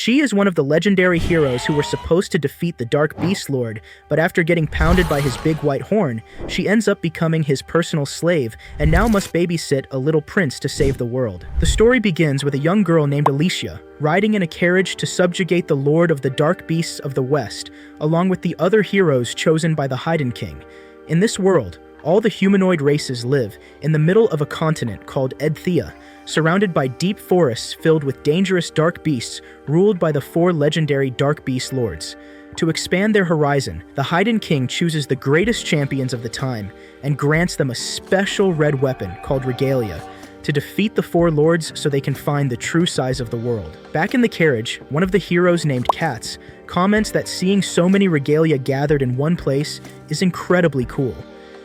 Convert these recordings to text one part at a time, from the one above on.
She is one of the legendary heroes who were supposed to defeat the Dark Beast Lord, but after getting pounded by his big white horn, she ends up becoming his personal slave and now must babysit a little prince to save the world. The story begins with a young girl named Alicia, riding in a carriage to subjugate the Lord of the Dark Beasts of the West, along with the other heroes chosen by the Haiden King. In this world, all the humanoid races live in the middle of a continent called Edthea, surrounded by deep forests filled with dangerous dark beasts ruled by the 4 legendary Dark Beast Lords. To expand their horizon, the Haiden King chooses the greatest champions of the time and grants them a special red weapon called Regalia to defeat the 4 lords so they can find the true size of the world. Back in the carriage, one of the heroes named Katz comments that seeing so many regalia gathered in one place is incredibly cool.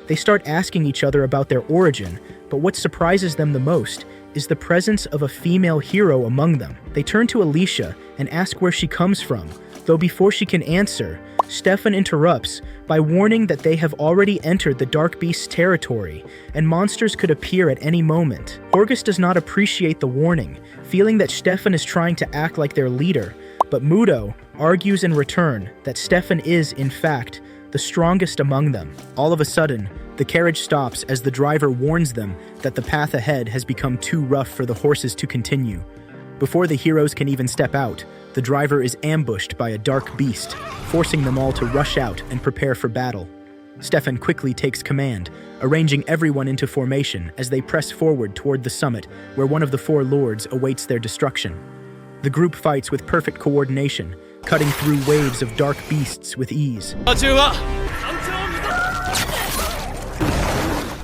They start asking each other about their origin, but what surprises them the most is the presence of a female hero among them. They turn to Alicia and ask where she comes from, though before she can answer, Stefan interrupts by warning that they have already entered the Dark Beast's territory, and monsters could appear at any moment. Horgus does not appreciate the warning, feeling that Stefan is trying to act like their leader, but Mudo argues in return that Stefan is, in fact, the strongest among them. All of a sudden, the carriage stops as the driver warns them that the path ahead has become too rough for the horses to continue. Before the heroes can even step out, the driver is ambushed by a dark beast, forcing them all to rush out and prepare for battle. Stefan quickly takes command, arranging everyone into formation as they press forward toward the summit where one of the 4 lords awaits their destruction. The group fights with perfect coordination, cutting through waves of dark beasts with ease.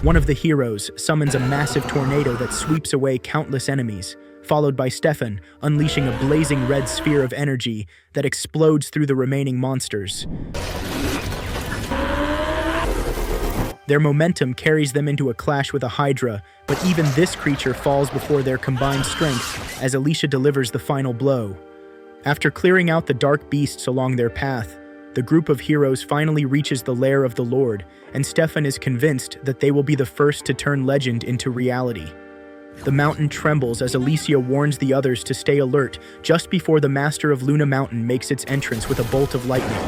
One of the heroes summons a massive tornado that sweeps away countless enemies, followed by Stefan unleashing a blazing red sphere of energy that explodes through the remaining monsters. Their momentum carries them into a clash with a Hydra, but even this creature falls before their combined strength as Alicia delivers the final blow. After clearing out the dark beasts along their path, the group of heroes finally reaches the lair of the Lord, and Stefan is convinced that they will be the first to turn legend into reality. The mountain trembles as Alicia warns the others to stay alert just before the Master of Luna Mountain makes its entrance with a bolt of lightning.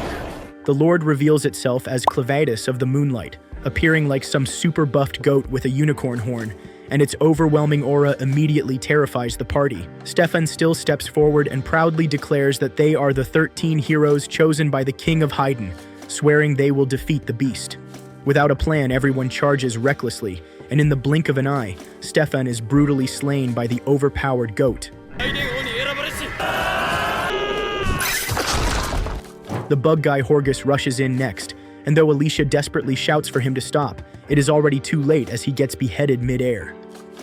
The Lord reveals itself as Clavatus of the Moonlight, appearing like some super buffed goat with a unicorn horn, and its overwhelming aura immediately terrifies the party. Stefan still steps forward and proudly declares that they are the 13 heroes chosen by the King of Haiden, swearing they will defeat the beast. Without a plan, everyone charges recklessly, and in the blink of an eye, Stefan is brutally slain by the overpowered goat. The bug guy Horgus rushes in next, and though Alicia desperately shouts for him to stop, it is already too late as he gets beheaded mid-air.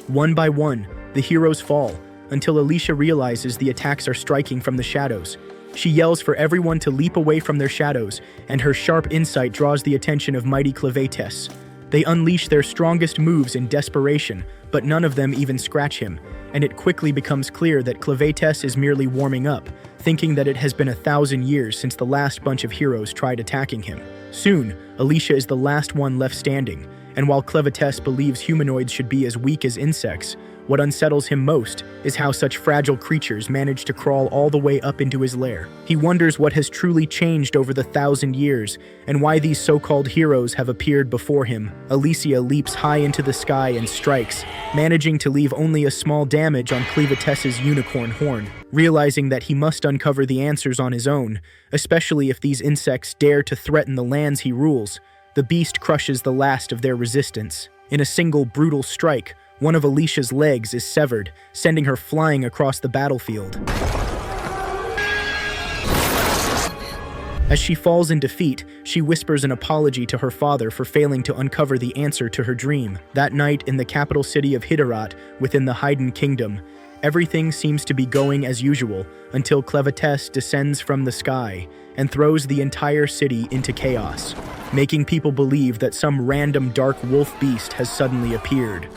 One by one, the heroes fall, until Alicia realizes the attacks are striking from the shadows. She yells for everyone to leap away from their shadows, and her sharp insight draws the attention of mighty Clavatus. They unleash their strongest moves in desperation, but none of them even scratch him, and it quickly becomes clear that Clavatus is merely warming up, thinking that it has been 1,000 years since the last bunch of heroes tried attacking him. Soon, Alicia is the last one left standing, and while Clavatus believes humanoids should be as weak as insects, what unsettles him most is how such fragile creatures manage to crawl all the way up into his lair. He wonders what has truly changed over the 1,000 years, and why these so-called heroes have appeared before him. Alicia leaps high into the sky and strikes, managing to leave only a small damage on Clavatus's unicorn horn. Realizing that he must uncover the answers on his own, especially if these insects dare to threaten the lands he rules, the beast crushes the last of their resistance. In a single brutal strike, one of Alicia's legs is severed, sending her flying across the battlefield. As she falls in defeat, she whispers an apology to her father for failing to uncover the answer to her dream. That night, in the capital city of Hiderat, within the Haiden Kingdom, everything seems to be going as usual until Clavatus descends from the sky and throws the entire city into chaos, making people believe that some random dark wolf beast has suddenly appeared.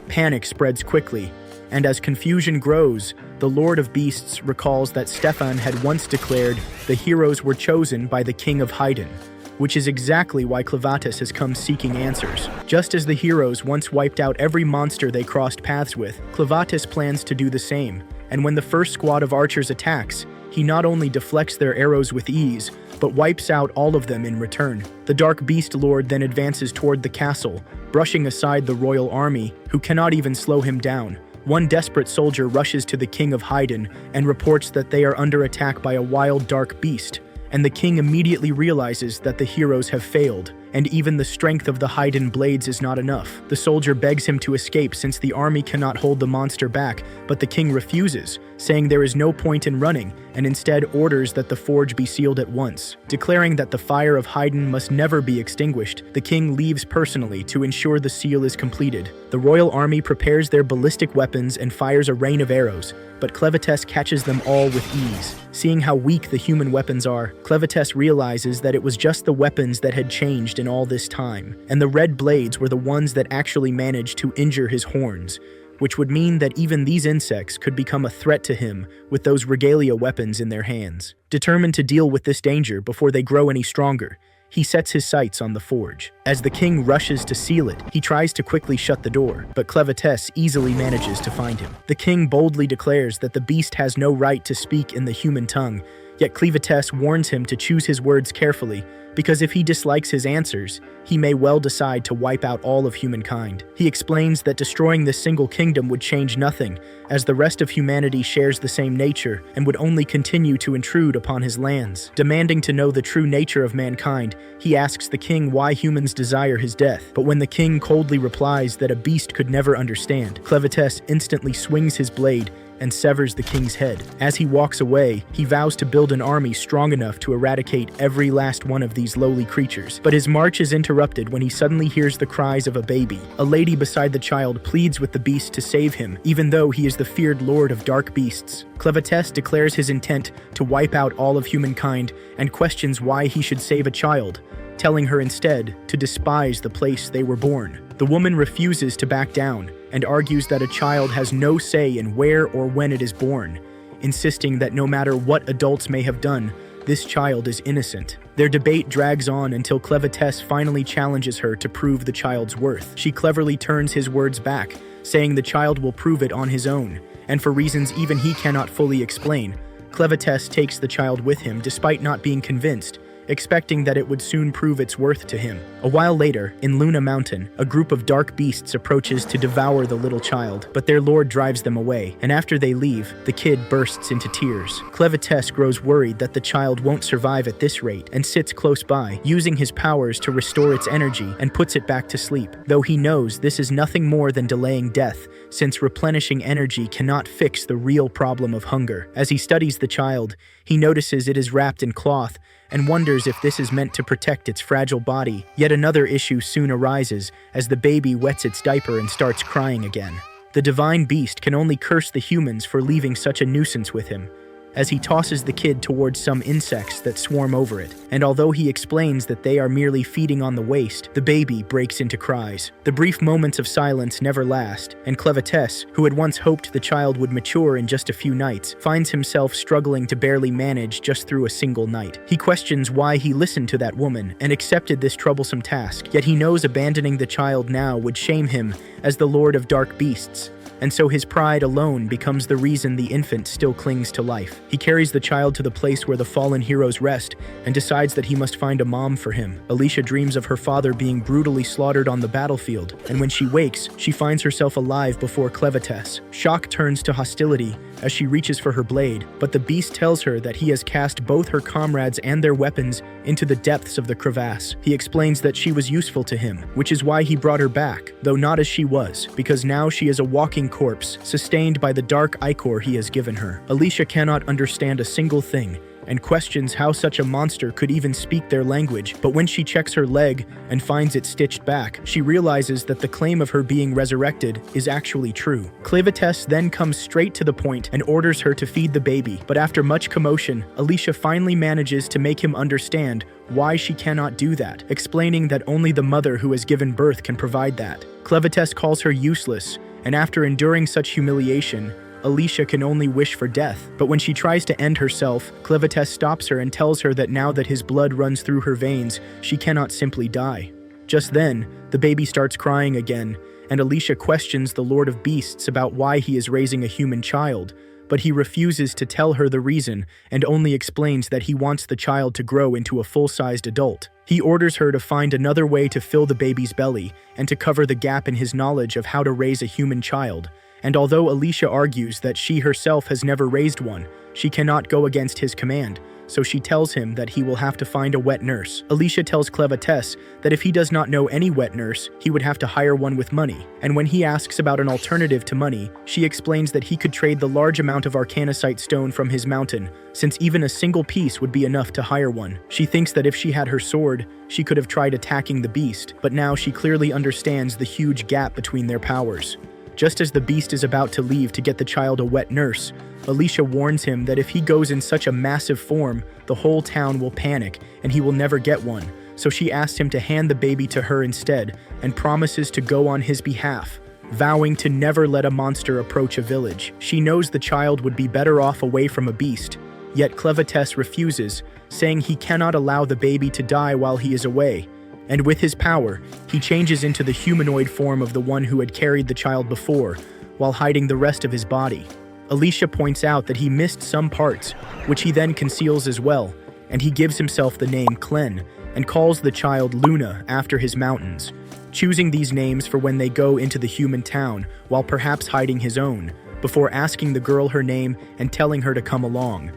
Panic spreads quickly, and as confusion grows, the Lord of Beasts recalls that Stefan had once declared the heroes were chosen by the King of Haiden, which is exactly why Clavatus has come seeking answers. Just as the heroes once wiped out every monster they crossed paths with, Clavatus plans to do the same, and when the first squad of archers attacks, he not only deflects their arrows with ease, but wipes out all of them in return. The Dark Beast Lord then advances toward the castle, brushing aside the royal army, who cannot even slow him down. One desperate soldier rushes to the King of Haydn and reports that they are under attack by a wild dark beast, and the king immediately realizes that the heroes have failed, and even the strength of the Haydn blades is not enough. The soldier begs him to escape since the army cannot hold the monster back, but the king refuses, saying there is no point in running, and instead orders that the forge be sealed at once. Declaring that the fire of Haydn must never be extinguished, the king leaves personally to ensure the seal is completed. The royal army prepares their ballistic weapons and fires a rain of arrows, but Clevites catches them all with ease. Seeing how weak the human weapons are, Clevites realizes that it was just the weapons that had changed in all this time, and the red blades were the ones that actually managed to injure his horns, which would mean that even these insects could become a threat to him with those regalia weapons in their hands. Determined to deal with this danger before they grow any stronger, he sets his sights on the forge. As the king rushes to seal it, he tries to quickly shut the door, but Clevites easily manages to find him. The king boldly declares that the beast has no right to speak in the human tongue, yet Clevites warns him to choose his words carefully, because if he dislikes his answers, he may well decide to wipe out all of humankind. He explains that destroying this single kingdom would change nothing, as the rest of humanity shares the same nature and would only continue to intrude upon his lands. Demanding to know the true nature of mankind, he asks the king why humans desire his death. But when the king coldly replies that a beast could never understand, Clevites instantly swings his blade and severs the king's head. As he walks away, he vows to build an army strong enough to eradicate every last one of these lowly creatures. But his march is interrupted when he suddenly hears the cries of a baby. A lady beside the child pleads with the beast to save him, even though he is the feared lord of dark beasts. Clevites declares his intent to wipe out all of humankind and questions why he should save a child, telling her instead to despise the place they were born. The woman refuses to back down and argues that a child has no say in where or when it is born, insisting that no matter what adults may have done, this child is innocent. Their debate drags on until Clevites finally challenges her to prove the child's worth. She cleverly turns his words back, saying the child will prove it on his own, and for reasons even he cannot fully explain, Clevites takes the child with him despite not being convinced, expecting that it would soon prove its worth to him. A while later, in Luna Mountain, a group of dark beasts approaches to devour the little child, but their lord drives them away, and after they leave, the kid bursts into tears. Clevites grows worried that the child won't survive at this rate and sits close by, using his powers to restore its energy and puts it back to sleep, though he knows this is nothing more than delaying death, since replenishing energy cannot fix the real problem of hunger. As he studies the child, he notices it is wrapped in cloth and wonders if this is meant to protect its fragile body. Yet another issue soon arises as the baby wets its diaper and starts crying again. The divine beast can only curse the humans for leaving such a nuisance with him, as he tosses the kid towards some insects that swarm over it, and although he explains that they are merely feeding on the waste, the baby breaks into cries. The brief moments of silence never last, and Clevites, who had once hoped the child would mature in just a few nights, finds himself struggling to barely manage just through a single night. He questions why he listened to that woman and accepted this troublesome task, yet he knows abandoning the child now would shame him as the lord of dark beasts, and so his pride alone becomes the reason the infant still clings to life. He carries the child to the place where the fallen heroes rest and decides that he must find a mom for him. Alicia dreams of her father being brutally slaughtered on the battlefield, and when she wakes, she finds herself alive before Clevites. Shock turns to hostility as she reaches for her blade, but the beast tells her that he has cast both her comrades and their weapons into the depths of the crevasse. He explains that she was useful to him, which is why he brought her back, though not as she was, because now she is a walking corpse, sustained by the dark ichor he has given her. Alicia cannot understand a single thing, and questions how such a monster could even speak their language, but when she checks her leg and finds it stitched back, she realizes that the claim of her being resurrected is actually true. Clevites then comes straight to the point and orders her to feed the baby, but after much commotion, Alicia finally manages to make him understand why she cannot do that, explaining that only the mother who has given birth can provide that. Clevites calls her useless, and after enduring such humiliation, Alicia can only wish for death. But when she tries to end herself, Clevites stops her and tells her that now that his blood runs through her veins, she cannot simply die. Just then, the baby starts crying again, and Alicia questions the Lord of Beasts about why he is raising a human child, but he refuses to tell her the reason and only explains that he wants the child to grow into a full-sized adult. He orders her to find another way to fill the baby's belly and to cover the gap in his knowledge of how to raise a human child. And although Alicia argues that she herself has never raised one, she cannot go against his command, so she tells him that he will have to find a wet nurse. Alicia tells Clevetess that if he does not know any wet nurse, he would have to hire one with money. And when he asks about an alternative to money, she explains that he could trade the large amount of arcanicite stone from his mountain, since even a single piece would be enough to hire one. She thinks that if she had her sword, she could have tried attacking the beast, but now she clearly understands the huge gap between their powers. Just as the beast is about to leave to get the child a wet nurse, Alicia warns him that if he goes in such a massive form, the whole town will panic and he will never get one. So she asks him to hand the baby to her instead and promises to go on his behalf, vowing to never let a monster approach a village. She knows the child would be better off away from a beast, yet Clevetess refuses, saying he cannot allow the baby to die while he is away. And with his power, he changes into the humanoid form of the one who had carried the child before, while hiding the rest of his body. Alicia points out that he missed some parts, which he then conceals as well, and he gives himself the name Clen, and calls the child Luna after his mountains, choosing these names for when they go into the human town, while perhaps hiding his own, before asking the girl her name and telling her to come along.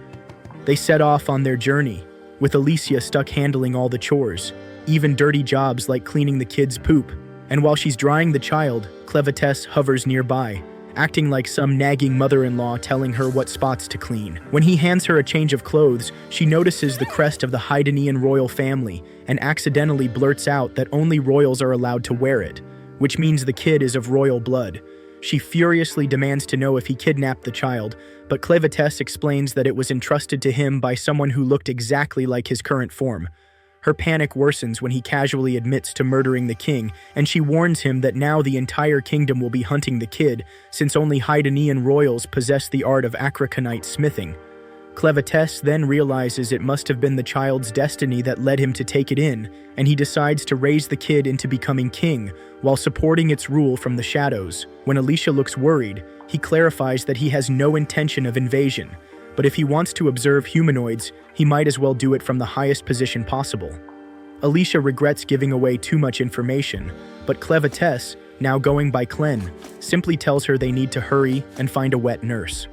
They set off on their journey, with Alicia stuck handling all the chores, even dirty jobs like cleaning the kid's poop. And while she's drying the child, Clevetess hovers nearby, acting like some nagging mother-in-law telling her what spots to clean. When he hands her a change of clothes, she notices the crest of the Haedanean royal family and accidentally blurts out that only royals are allowed to wear it, which means the kid is of royal blood. She furiously demands to know if he kidnapped the child, but Clevetess explains that it was entrusted to him by someone who looked exactly like his current form. Her panic worsens when he casually admits to murdering the king, and she warns him that now the entire kingdom will be hunting the kid, since only Haedanean royals possess the art of akrakanite smithing. Clevetess then realizes it must have been the child's destiny that led him to take it in, and he decides to raise the kid into becoming king, while supporting its rule from the shadows. When Alicia looks worried, he clarifies that he has no intention of invasion, but if he wants to observe humanoids, he might as well do it from the highest position possible. Alicia regrets giving away too much information, but Clevetess, now going by Clen, simply tells her they need to hurry and find a wet nurse.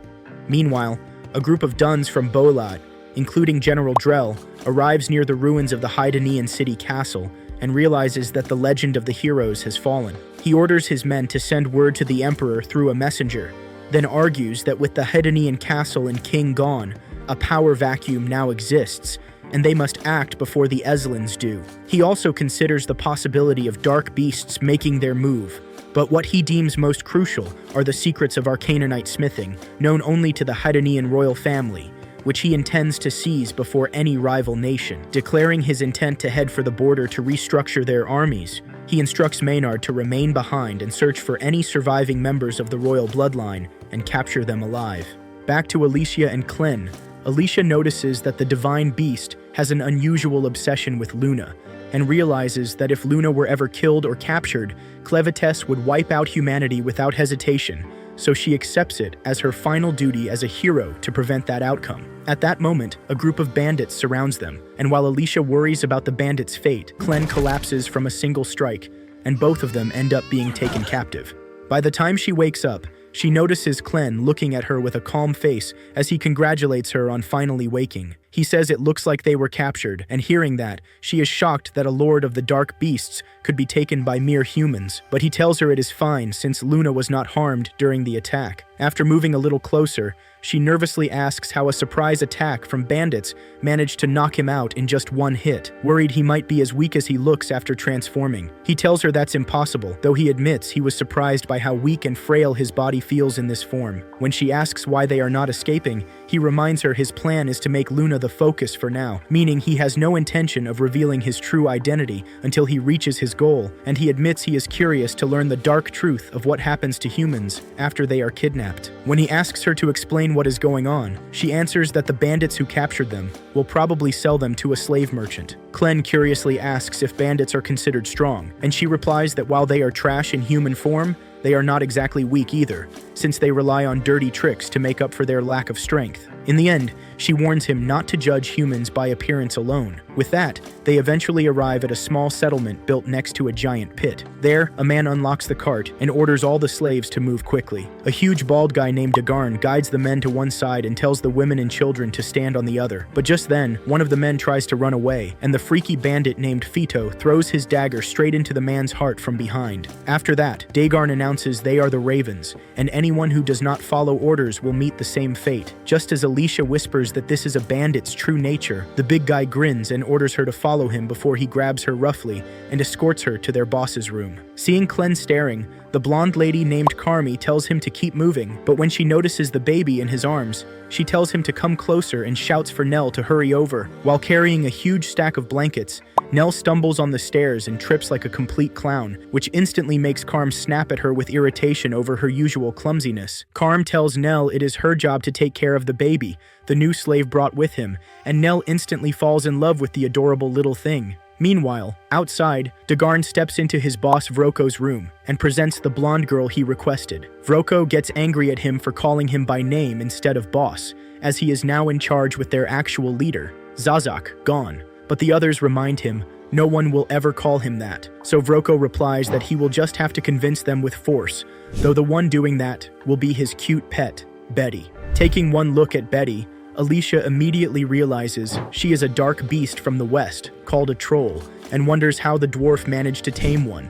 Meanwhile, a group of Duns from Bolad, including General Drell, arrives near the ruins of the Haedanean city castle and realizes that the legend of the heroes has fallen. He orders his men to send word to the Emperor through a messenger, then argues that with the Haedanean castle and king gone, a power vacuum now exists, and they must act before the Eslins do. He also considers the possibility of dark beasts making their move, but what he deems most crucial are the secrets of arcanite smithing, known only to the Haedanean royal family, which he intends to seize before any rival nation. Declaring his intent to head for the border to restructure their armies, he instructs Maynard to remain behind and search for any surviving members of the royal bloodline and capture them alive. Back to Alicia and Clen, Alicia notices that the divine beast has an unusual obsession with Luna, and realizes that if Luna were ever killed or captured, Clevetess would wipe out humanity without hesitation, so she accepts it as her final duty as a hero to prevent that outcome. At that moment, a group of bandits surrounds them, and while Alicia worries about the bandits' fate, Clen collapses from a single strike, and both of them end up being taken captive. By the time she wakes up, she notices Clen looking at her with a calm face as he congratulates her on finally waking. He says it looks like they were captured, and hearing that, she is shocked that a lord of the dark beasts could be taken by mere humans, but he tells her it is fine since Luna was not harmed during the attack. After moving a little closer, she nervously asks how a surprise attack from bandits managed to knock him out in just one hit, worried he might be as weak as he looks after transforming. He tells her that's impossible, though he admits he was surprised by how weak and frail his body feels in this form. When she asks why they are not escaping, he reminds her his plan is to make Luna the focus for now, meaning he has no intention of revealing his true identity until he reaches his goal, and he admits he is curious to learn the dark truth of what happens to humans after they are kidnapped. When he asks her to explain what is going on, she answers that the bandits who captured them will probably sell them to a slave merchant. Clen curiously asks if bandits are considered strong, and she replies that while they are trash in human form, they are not exactly weak either, since they rely on dirty tricks to make up for their lack of strength. In the end, she warns him not to judge humans by appearance alone. With that, they eventually arrive at a small settlement built next to a giant pit. There, a man unlocks the cart and orders all the slaves to move quickly. A huge bald guy named Dagarn guides the men to one side and tells the women and children to stand on the other. But just then, one of the men tries to run away, and the freaky bandit named Fito throws his dagger straight into the man's heart from behind. After that, Dagarn announces they are the Ravens, and anyone who does not follow orders will meet the same fate. Just as Alicia whispers that this is a bandit's true nature, the big guy grins and orders her to follow him before he grabs her roughly and escorts her to their boss's room. Seeing Clem staring, the blonde lady named Carmi tells him to keep moving, but when she notices the baby in his arms, she tells him to come closer and shouts for Nell to hurry over. While carrying a huge stack of blankets, Nell stumbles on the stairs and trips like a complete clown, which instantly makes Carm snap at her with irritation over her usual clumsiness. Carm tells Nell it is her job to take care of the baby, the new slave brought with him, and Nell instantly falls in love with the adorable little thing. Meanwhile, outside, Dagarn steps into his boss Vroko's room and presents the blonde girl he requested. Vroko gets angry at him for calling him by name instead of boss, as he is now in charge with their actual leader, Zazak, gone. But the others remind him no one will ever call him that, so Vroko replies that he will just have to convince them with force, though the one doing that will be his cute pet, Betty. Taking one look at Betty, Alicia immediately realizes she is a dark beast from the west, called a troll, and wonders how the dwarf managed to tame one.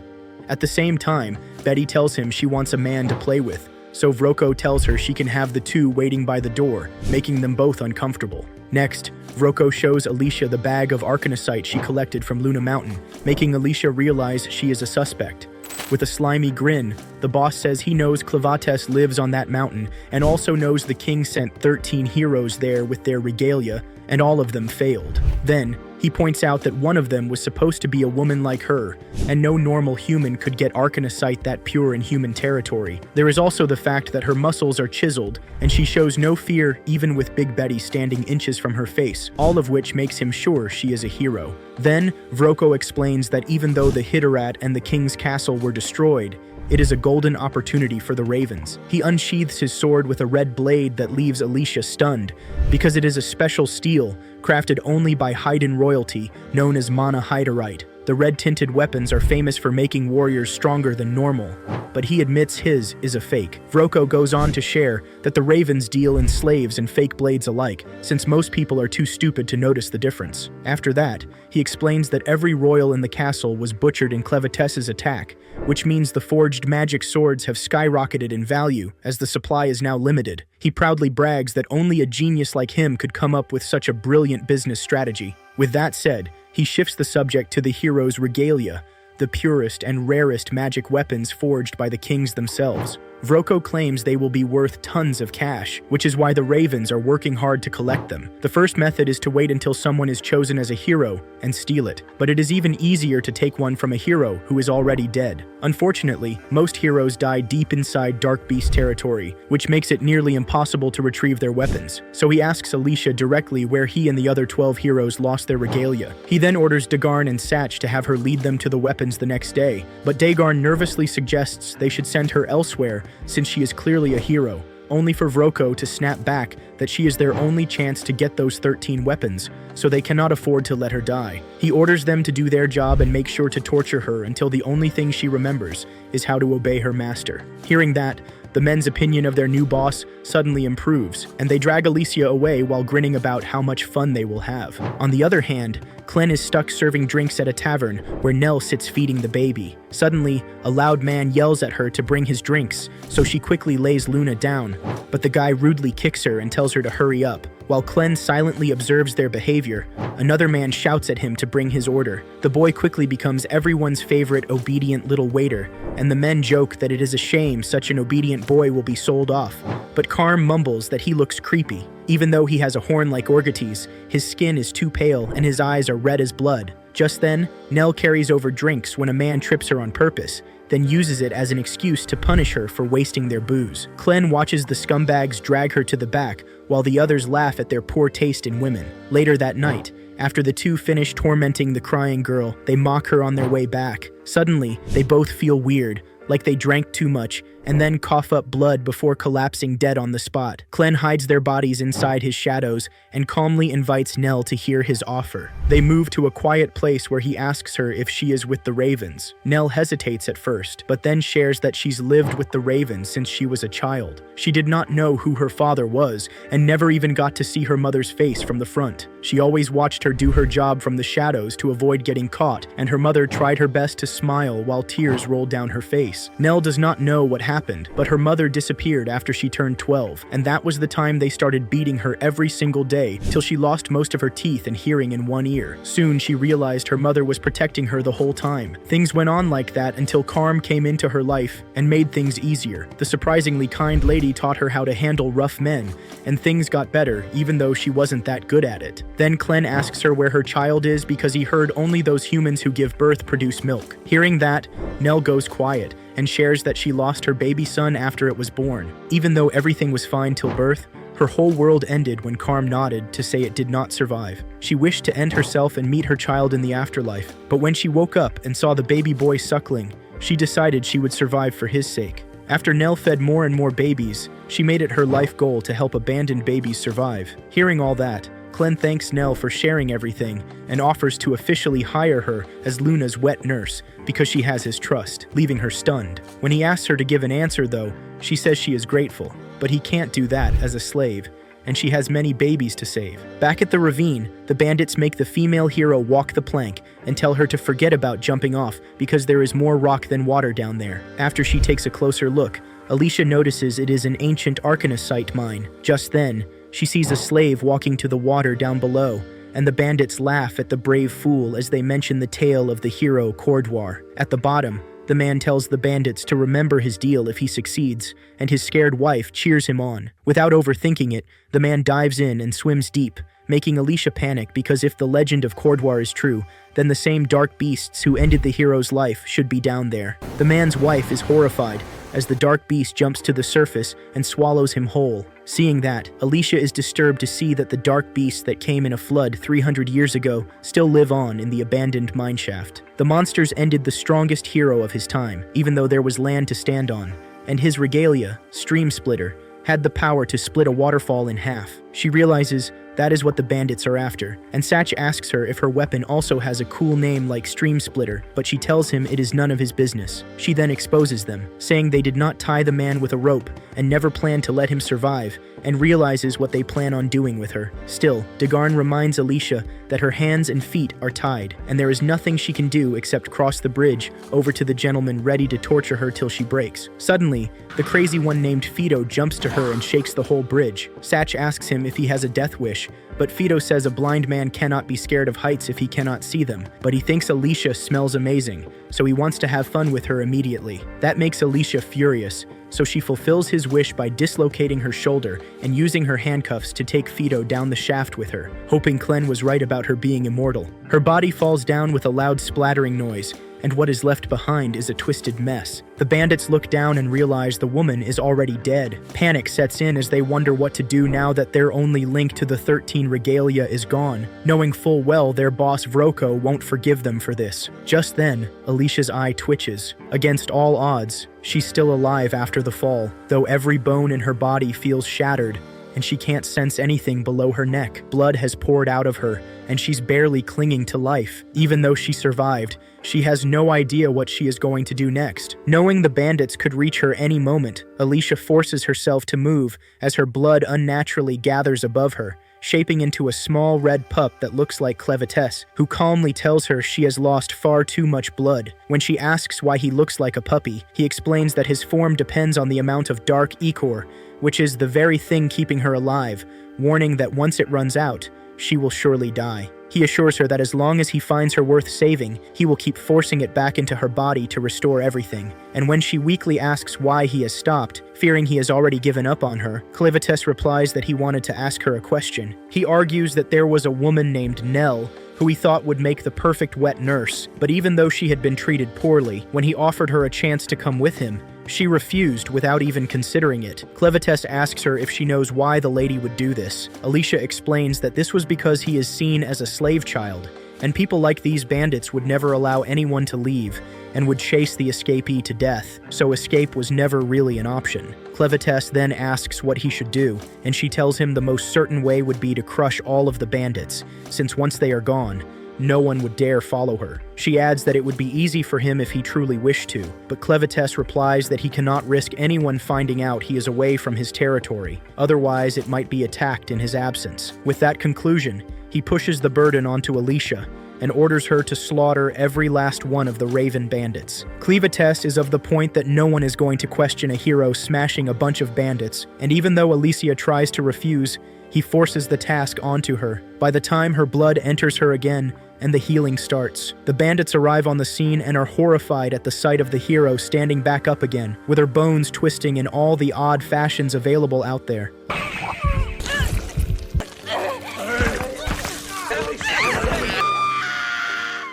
At the same time, Betty tells him she wants a man to play with, so Vroko tells her she can have the two waiting by the door, making them both uncomfortable. Next, Vroko shows Alicia the bag of arcanocite she collected from Luna Mountain, making Alicia realize she is a suspect. With a slimy grin, the boss says he knows Clavates lives on that mountain and also knows the king sent 13 heroes there with their regalia, and all of them failed. Then, he points out that one of them was supposed to be a woman like her, and no normal human could get arcanocite that pure in human territory. There is also the fact that her muscles are chiseled, and she shows no fear even with Big Betty standing inches from her face, all of which makes him sure she is a hero. Then, Vroko explains that even though the Hitterat and the king's castle were destroyed, it is a golden opportunity for the Ravens. He unsheaths his sword with a red blade that leaves Alicia stunned, because it is a special steel, crafted only by Haydn royalty, known as Mana Hyderite. The red-tinted weapons are famous for making warriors stronger than normal, but he admits his is a fake. Vroko goes on to share that the Ravens deal in slaves and fake blades alike, since most people are too stupid to notice the difference. After that, he explains that every royal in the castle was butchered in Clevates's attack, which means the forged magic swords have skyrocketed in value as the supply is now limited. He proudly brags that only a genius like him could come up with such a brilliant business strategy. With that said, he shifts the subject to the heroes' regalia, the purest and rarest magic weapons forged by the kings themselves. Vroko claims they will be worth tons of cash, which is why the Ravens are working hard to collect them. The first method is to wait until someone is chosen as a hero and steal it, but it is even easier to take one from a hero who is already dead. Unfortunately, most heroes die deep inside Dark Beast territory, which makes it nearly impossible to retrieve their weapons, so he asks Alicia directly where he and the other 12 heroes lost their regalia. He then orders Dagarn and Satch to have her lead them to the weapons the next day, but Dagarn nervously suggests they should send her elsewhere since she is clearly a hero, only for Vroko to snap back that she is their only chance to get those 13 weapons, so they cannot afford to let her die. He orders them to do their job and make sure to torture her until the only thing she remembers is how to obey her master. Hearing that, the men's opinion of their new boss suddenly improves, and they drag Alicia away while grinning about how much fun they will have. On the other hand, Clen is stuck serving drinks at a tavern where Nell sits feeding the baby. Suddenly, a loud man yells at her to bring his drinks, so she quickly lays Luna down, but the guy rudely kicks her and tells her to hurry up. While Clen silently observes their behavior, another man shouts at him to bring his order. The boy quickly becomes everyone's favorite obedient little waiter, and the men joke that it is a shame such an obedient boy will be sold off. But Carm mumbles that he looks creepy. Even though he has a horn like Orgetes, his skin is too pale and his eyes are red as blood. Just then, Nell carries over drinks when a man trips her on purpose, then uses it as an excuse to punish her for wasting their booze. Clen watches the scumbags drag her to the back, while the others laugh at their poor taste in women. Later that night, after the two finish tormenting the crying girl, they mock her on their way back. Suddenly, they both feel weird, like they drank too much, and then cough up blood before collapsing dead on the spot. Clem hides their bodies inside his shadows and calmly invites Nell to hear his offer. They move to a quiet place where he asks her if she is with the ravens. Nell hesitates at first, but then shares that she's lived with the ravens since she was a child. She did not know who her father was and never even got to see her mother's face from the front. She always watched her do her job from the shadows to avoid getting caught, and her mother tried her best to smile while tears rolled down her face. Nell does not know what happened, but her mother disappeared after she turned 12, and that was the time they started beating her every single day till she lost most of her teeth and hearing in one ear. Soon she realized her mother was protecting her the whole time. Things went on like that until Carm came into her life and made things easier. The surprisingly kind lady taught her how to handle rough men, and things got better even though she wasn't that good at it. Then Clen asks her where her child is because he heard only those humans who give birth produce milk. Hearing that, Nell goes quiet and shares that she lost her baby son after it was born. Even though everything was fine till birth, her whole world ended when Carm nodded to say it did not survive. She wished to end herself and meet her child in the afterlife, but when she woke up and saw the baby boy suckling, she decided she would survive for his sake. After Nell fed more and more babies, she made it her life goal to help abandoned babies survive. Hearing all that, Clen thanks Nell for sharing everything and offers to officially hire her as Luna's wet nurse because she has his trust, leaving her stunned. When he asks her to give an answer though, she says she is grateful, but he can't do that as a slave, and she has many babies to save. Back at the ravine, the bandits make the female hero walk the plank and tell her to forget about jumping off because there is more rock than water down there. After she takes a closer look, Alicia notices it is an ancient arcanasite mine. Just then, she sees a slave walking to the water down below, and the bandits laugh at the brave fool as they mention the tale of the hero Cordoir. At the bottom, the man tells the bandits to remember his deal if he succeeds, and his scared wife cheers him on. Without overthinking it, the man dives in and swims deep, making Alicia panic because if the legend of Cordoir is true, then the same dark beasts who ended the hero's life should be down there. The man's wife is horrified as the dark beast jumps to the surface and swallows him whole. Seeing that, Alicia is disturbed to see that the dark beasts that came in a flood 300 years ago still live on in the abandoned mineshaft. The monsters ended the strongest hero of his time, even though there was land to stand on, and his regalia, Stream Splitter, had the power to split a waterfall in half. She realizes that is what the bandits are after, and Satch asks her if her weapon also has a cool name like Stream Splitter, but she tells him it is none of his business. She then exposes them, saying they did not tie the man with a rope and never planned to let him survive, and realizes what they plan on doing with her. Still, Degarn reminds Alicia that her hands and feet are tied, and there is nothing she can do except cross the bridge over to the gentleman ready to torture her till she breaks. Suddenly, the crazy one named Fido jumps to her and shakes the whole bridge. Satch asks him if he has a death wish, but Fido says a blind man cannot be scared of heights if he cannot see them, but he thinks Alicia smells amazing, so he wants to have fun with her immediately. That makes Alicia furious, so she fulfills his wish by dislocating her shoulder and using her handcuffs to take Fido down the shaft with her, hoping Clen was right about her being immortal. Her body falls down with a loud splattering noise, and what is left behind is a twisted mess. The bandits look down and realize the woman is already dead. Panic sets in as they wonder what to do now that their only link to the 13 regalia is gone, knowing full well their boss Vroko won't forgive them for this. Just then, Alicia's eye twitches. Against all odds, she's still alive after the fall, though every bone in her body feels shattered, and she can't sense anything below her neck. Blood has poured out of her, and she's barely clinging to life. Even though she survived, she has no idea what she is going to do next. Knowing the bandits could reach her any moment, Alicia forces herself to move as her blood unnaturally gathers above her, shaping into a small red pup that looks like Clevetesse, who calmly tells her she has lost far too much blood. When she asks why he looks like a puppy, he explains that his form depends on the amount of dark ichor, which is the very thing keeping her alive, warning that once it runs out, she will surely die. He assures her that as long as he finds her worth saving, he will keep forcing it back into her body to restore everything. And when she weakly asks why he has stopped, fearing he has already given up on her, Clevetesse replies that he wanted to ask her a question. He argues that there was a woman named Nell who he thought would make the perfect wet nurse, but even though she had been treated poorly, when he offered her a chance to come with him, she refused without even considering it. Clevetesse asks her if she knows why the lady would do this. Alicia explains that this was because he is seen as a slave child, And people like these bandits would never allow anyone to leave and would chase the escapee to death, so escape was never really an option. Clevites then asks what he should do, and she tells him the most certain way would be to crush all of the bandits, since once they are gone, no one would dare follow her. She adds that it would be easy for him if he truly wished to, but Clevites replies that he cannot risk anyone finding out he is away from his territory, otherwise it might be attacked in his absence. With that conclusion, he pushes the burden onto Alicia and orders her to slaughter every last one of the Raven bandits. Clevites is of the point that no one is going to question a hero smashing a bunch of bandits, and even though Alicia tries to refuse, he forces the task onto her. By the time her blood enters her again, and the healing starts, the bandits arrive on the scene and are horrified at the sight of the hero standing back up again, with her bones twisting in all the odd fashions available out there.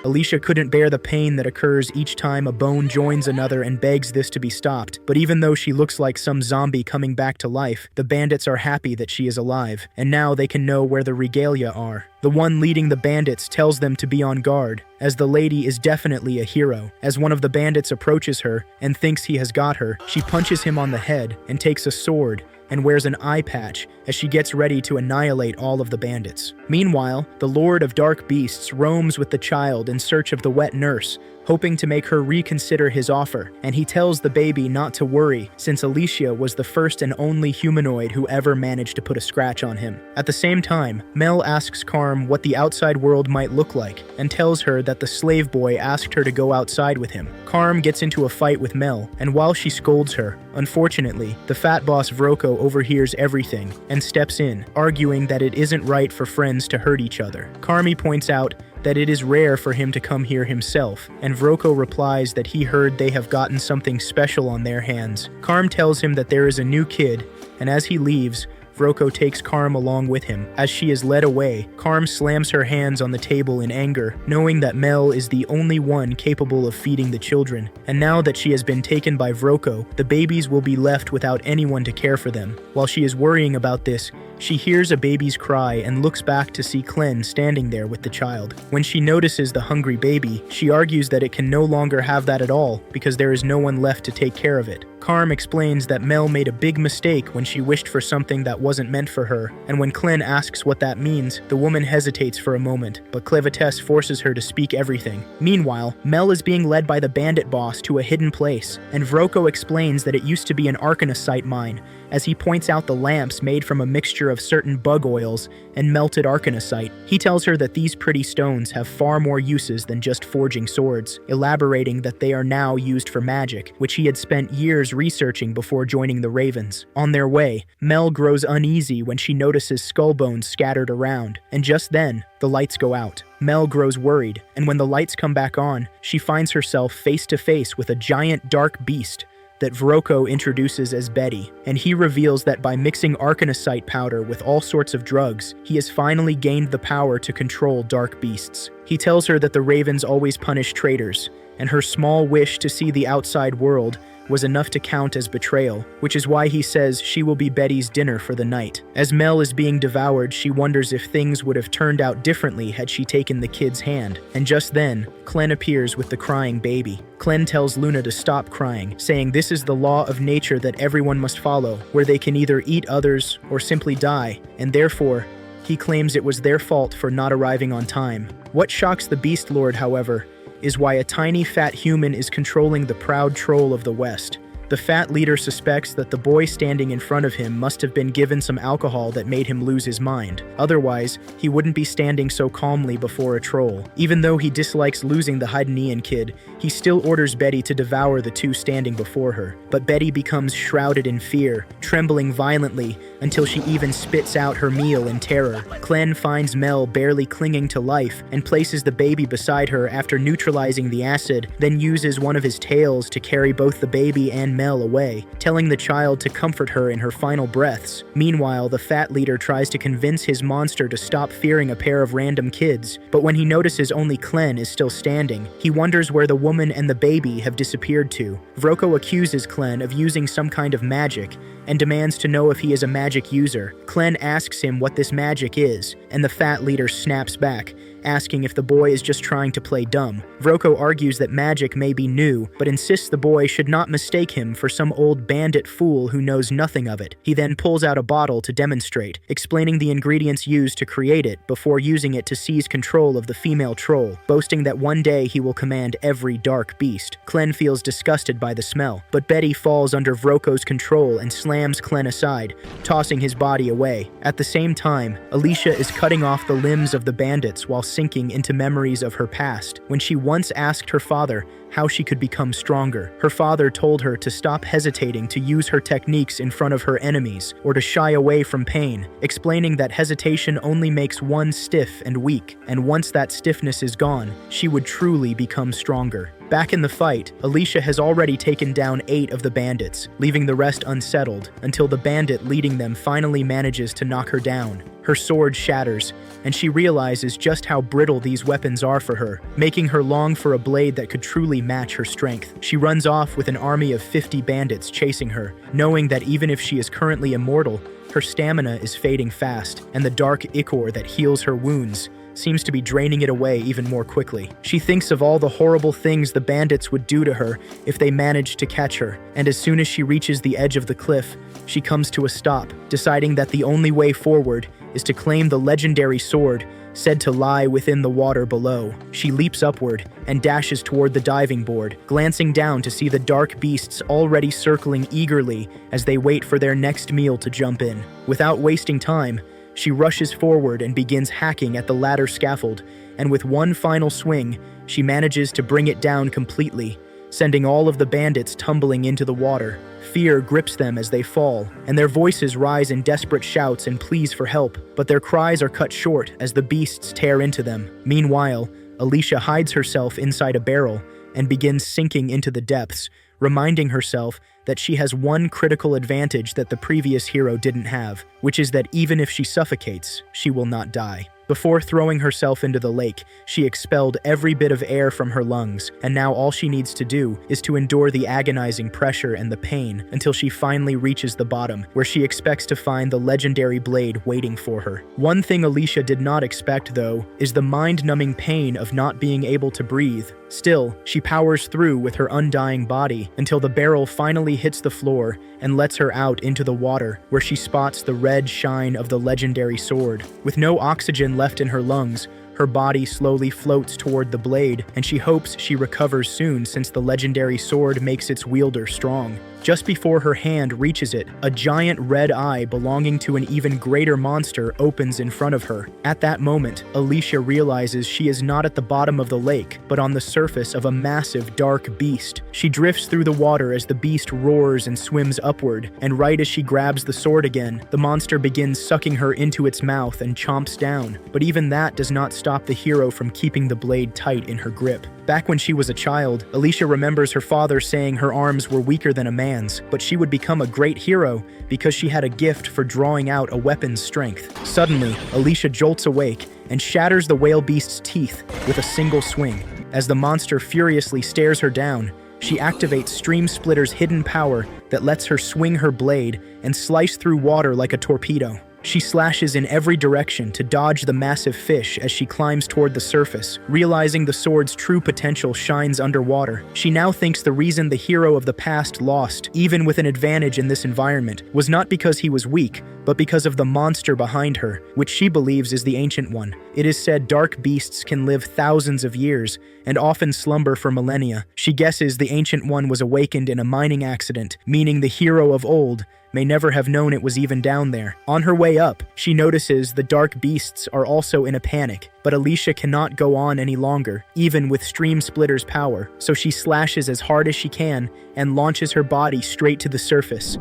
Alicia couldn't bear the pain that occurs each time a bone joins another and begs this to be stopped. But even though she looks like some zombie coming back to life, the bandits are happy that she is alive, and now they can know where the regalia are. The one leading the bandits tells them to be on guard, as the lady is definitely a hero. As one of the bandits approaches her and thinks he has got her, she punches him on the head and takes a sword and wears an eye patch as she gets ready to annihilate all of the bandits. Meanwhile, the Lord of Dark Beasts roams with the child in search of the wet nurse, hoping to make her reconsider his offer, and he tells the baby not to worry since Alicia was the first and only humanoid who ever managed to put a scratch on him. At the same time, Mel asks Carm what the outside world might look like and tells her that the slave boy asked her to go outside with him. Carm gets into a fight with Mel, and while she scolds her, unfortunately, the fat boss Vroko overhears everything and steps in, arguing that it isn't right for friends to hurt each other. Carmi points out that it is rare for him to come here himself, and Vroko replies that he heard they have gotten something special on their hands. Carm tells him that there is a new kid, and as he leaves, Vroko takes Carm along with him. As she is led away, Carm slams her hands on the table in anger, knowing that Mel is the only one capable of feeding the children. And now that she has been taken by Vroko, the babies will be left without anyone to care for them. While she is worrying about this, she hears a baby's cry and looks back to see Clen standing there with the child. When she notices the hungry baby, she argues that it can no longer have that at all because there is no one left to take care of it. Carm explains that Mel made a big mistake when she wished for something that wasn't meant for her, and when Clen asks what that means, the woman hesitates for a moment, but Clevites forces her to speak everything. Meanwhile, Mel is being led by the bandit boss to a hidden place, and Vroko explains that it used to be an arcanasite mine, as he points out the lamps made from a mixture of certain bug oils and melted arcanasite. He tells her that these pretty stones have far more uses than just forging swords, elaborating that they are now used for magic, which he had spent years researching before joining the Ravens. On their way, Mel grows uneasy when she notices skull bones scattered around, and just then, the lights go out. Mel grows worried, and when the lights come back on, she finds herself face to face with a giant dark beast that Vroko introduces as Betty, and he reveals that by mixing arcanasite powder with all sorts of drugs, he has finally gained the power to control dark beasts. He tells her that the Ravens always punish traitors, and her small wish to see the outside world was enough to count as betrayal, which is why he says she will be Betty's dinner for the night. As Mel is being devoured, she wonders if things would have turned out differently had she taken the kid's hand. And just then, Clen appears with the crying baby. Clen tells Luna to stop crying, saying this is the law of nature that everyone must follow, where they can either eat others or simply die, and therefore, he claims it was their fault for not arriving on time. What shocks the Beast Lord, however, is why a tiny fat human is controlling the proud troll of the West. The fat leader suspects that the boy standing in front of him must have been given some alcohol that made him lose his mind. Otherwise, he wouldn't be standing so calmly before a troll. Even though he dislikes losing the Hadenean kid, he still orders Betty to devour the two standing before her. But Betty becomes shrouded in fear, trembling violently until she even spits out her meal in terror. Clen finds Mel barely clinging to life and places the baby beside her after neutralizing the acid, then uses one of his tails to carry both the baby and Mel away, telling the child to comfort her in her final breaths. Meanwhile, the fat leader tries to convince his monster to stop fearing a pair of random kids, but when he notices only Clen is still standing, he wonders where the woman and the baby have disappeared to. Vroko accuses Clen of using some kind of magic and demands to know if he is a magic user. Clen asks him what this magic is, and the fat leader snaps back, asking if the boy is just trying to play dumb. Vroko argues that magic may be new, but insists the boy should not mistake him for some old bandit fool who knows nothing of it. He then pulls out a bottle to demonstrate, explaining the ingredients used to create it before using it to seize control of the female troll, boasting that one day he will command every dark beast. Clem feels disgusted by the smell, but Betty falls under Vroko's control and slams Clem aside, tossing his body away. At the same time, Alicia is cutting off the limbs of the bandits while sinking into memories of her past, when she once asked her father how she could become stronger. Her father told her to stop hesitating to use her techniques in front of her enemies, or to shy away from pain, explaining that hesitation only makes one stiff and weak, and once that stiffness is gone, she would truly become stronger. Back in the fight, Alicia has already taken down 8 of the bandits, leaving the rest unsettled, until the bandit leading them finally manages to knock her down. Her sword shatters, and she realizes just how brittle these weapons are for her, making her long for a blade that could truly match her strength. She runs off with an army of 50 bandits chasing her, knowing that even if she is currently immortal, her stamina is fading fast, and the dark ichor that heals her wounds seems to be draining it away even more quickly. She thinks of all the horrible things the bandits would do to her if they managed to catch her, and as soon as she reaches the edge of the cliff, she comes to a stop, deciding that the only way forward is to claim the legendary sword said to lie within the water below. She leaps upward and dashes toward the diving board, glancing down to see the dark beasts already circling eagerly as they wait for their next meal to jump in. Without wasting time, she rushes forward and begins hacking at the ladder scaffold, and with one final swing, she manages to bring it down completely, sending all of the bandits tumbling into the water. Fear grips them as they fall, and their voices rise in desperate shouts and pleas for help, but their cries are cut short as the beasts tear into them. Meanwhile, Alicia hides herself inside a barrel and begins sinking into the depths, reminding herself that she has one critical advantage that the previous hero didn't have, which is that even if she suffocates, she will not die. Before throwing herself into the lake, she expelled every bit of air from her lungs, and now all she needs to do is to endure the agonizing pressure and the pain until she finally reaches the bottom, where she expects to find the legendary blade waiting for her. One thing Alicia did not expect, though, is the mind-numbing pain of not being able to breathe. Still, she powers through with her undying body until the barrel finally hits the floor and lets her out into the water, where she spots the red shine of the legendary sword. With no oxygen left in her lungs, her body slowly floats toward the blade, and she hopes she recovers soon since the legendary sword makes its wielder strong. Just before her hand reaches it, a giant red eye belonging to an even greater monster opens in front of her. At that moment, Alicia realizes she is not at the bottom of the lake, but on the surface of a massive dark beast. She drifts through the water as the beast roars and swims upward, and right as she grabs the sword again, the monster begins sucking her into its mouth and chomps down. But even that does not stop the hero from keeping the blade tight in her grip. Back when she was a child, Alicia remembers her father saying her arms were weaker than a man's, but she would become a great hero because she had a gift for drawing out a weapon's strength. Suddenly, Alicia jolts awake and shatters the whale beast's teeth with a single swing. As the monster furiously stares her down, she activates Stream Splitter's hidden power that lets her swing her blade and slice through water like a torpedo. She slashes in every direction to dodge the massive fish as she climbs toward the surface, realizing the sword's true potential shines underwater. She now thinks the reason the hero of the past lost, even with an advantage in this environment, was not because he was weak, but because of the monster behind her, which she believes is the Ancient One. It is said dark beasts can live thousands of years, and often slumber for millennia. She guesses the Ancient One was awakened in a mining accident, meaning the hero of old may never have known it was even down there. On her way up, she notices the dark beasts are also in a panic, but Alicia cannot go on any longer, even with Stream Splitter's power, so she slashes as hard as she can and launches her body straight to the surface.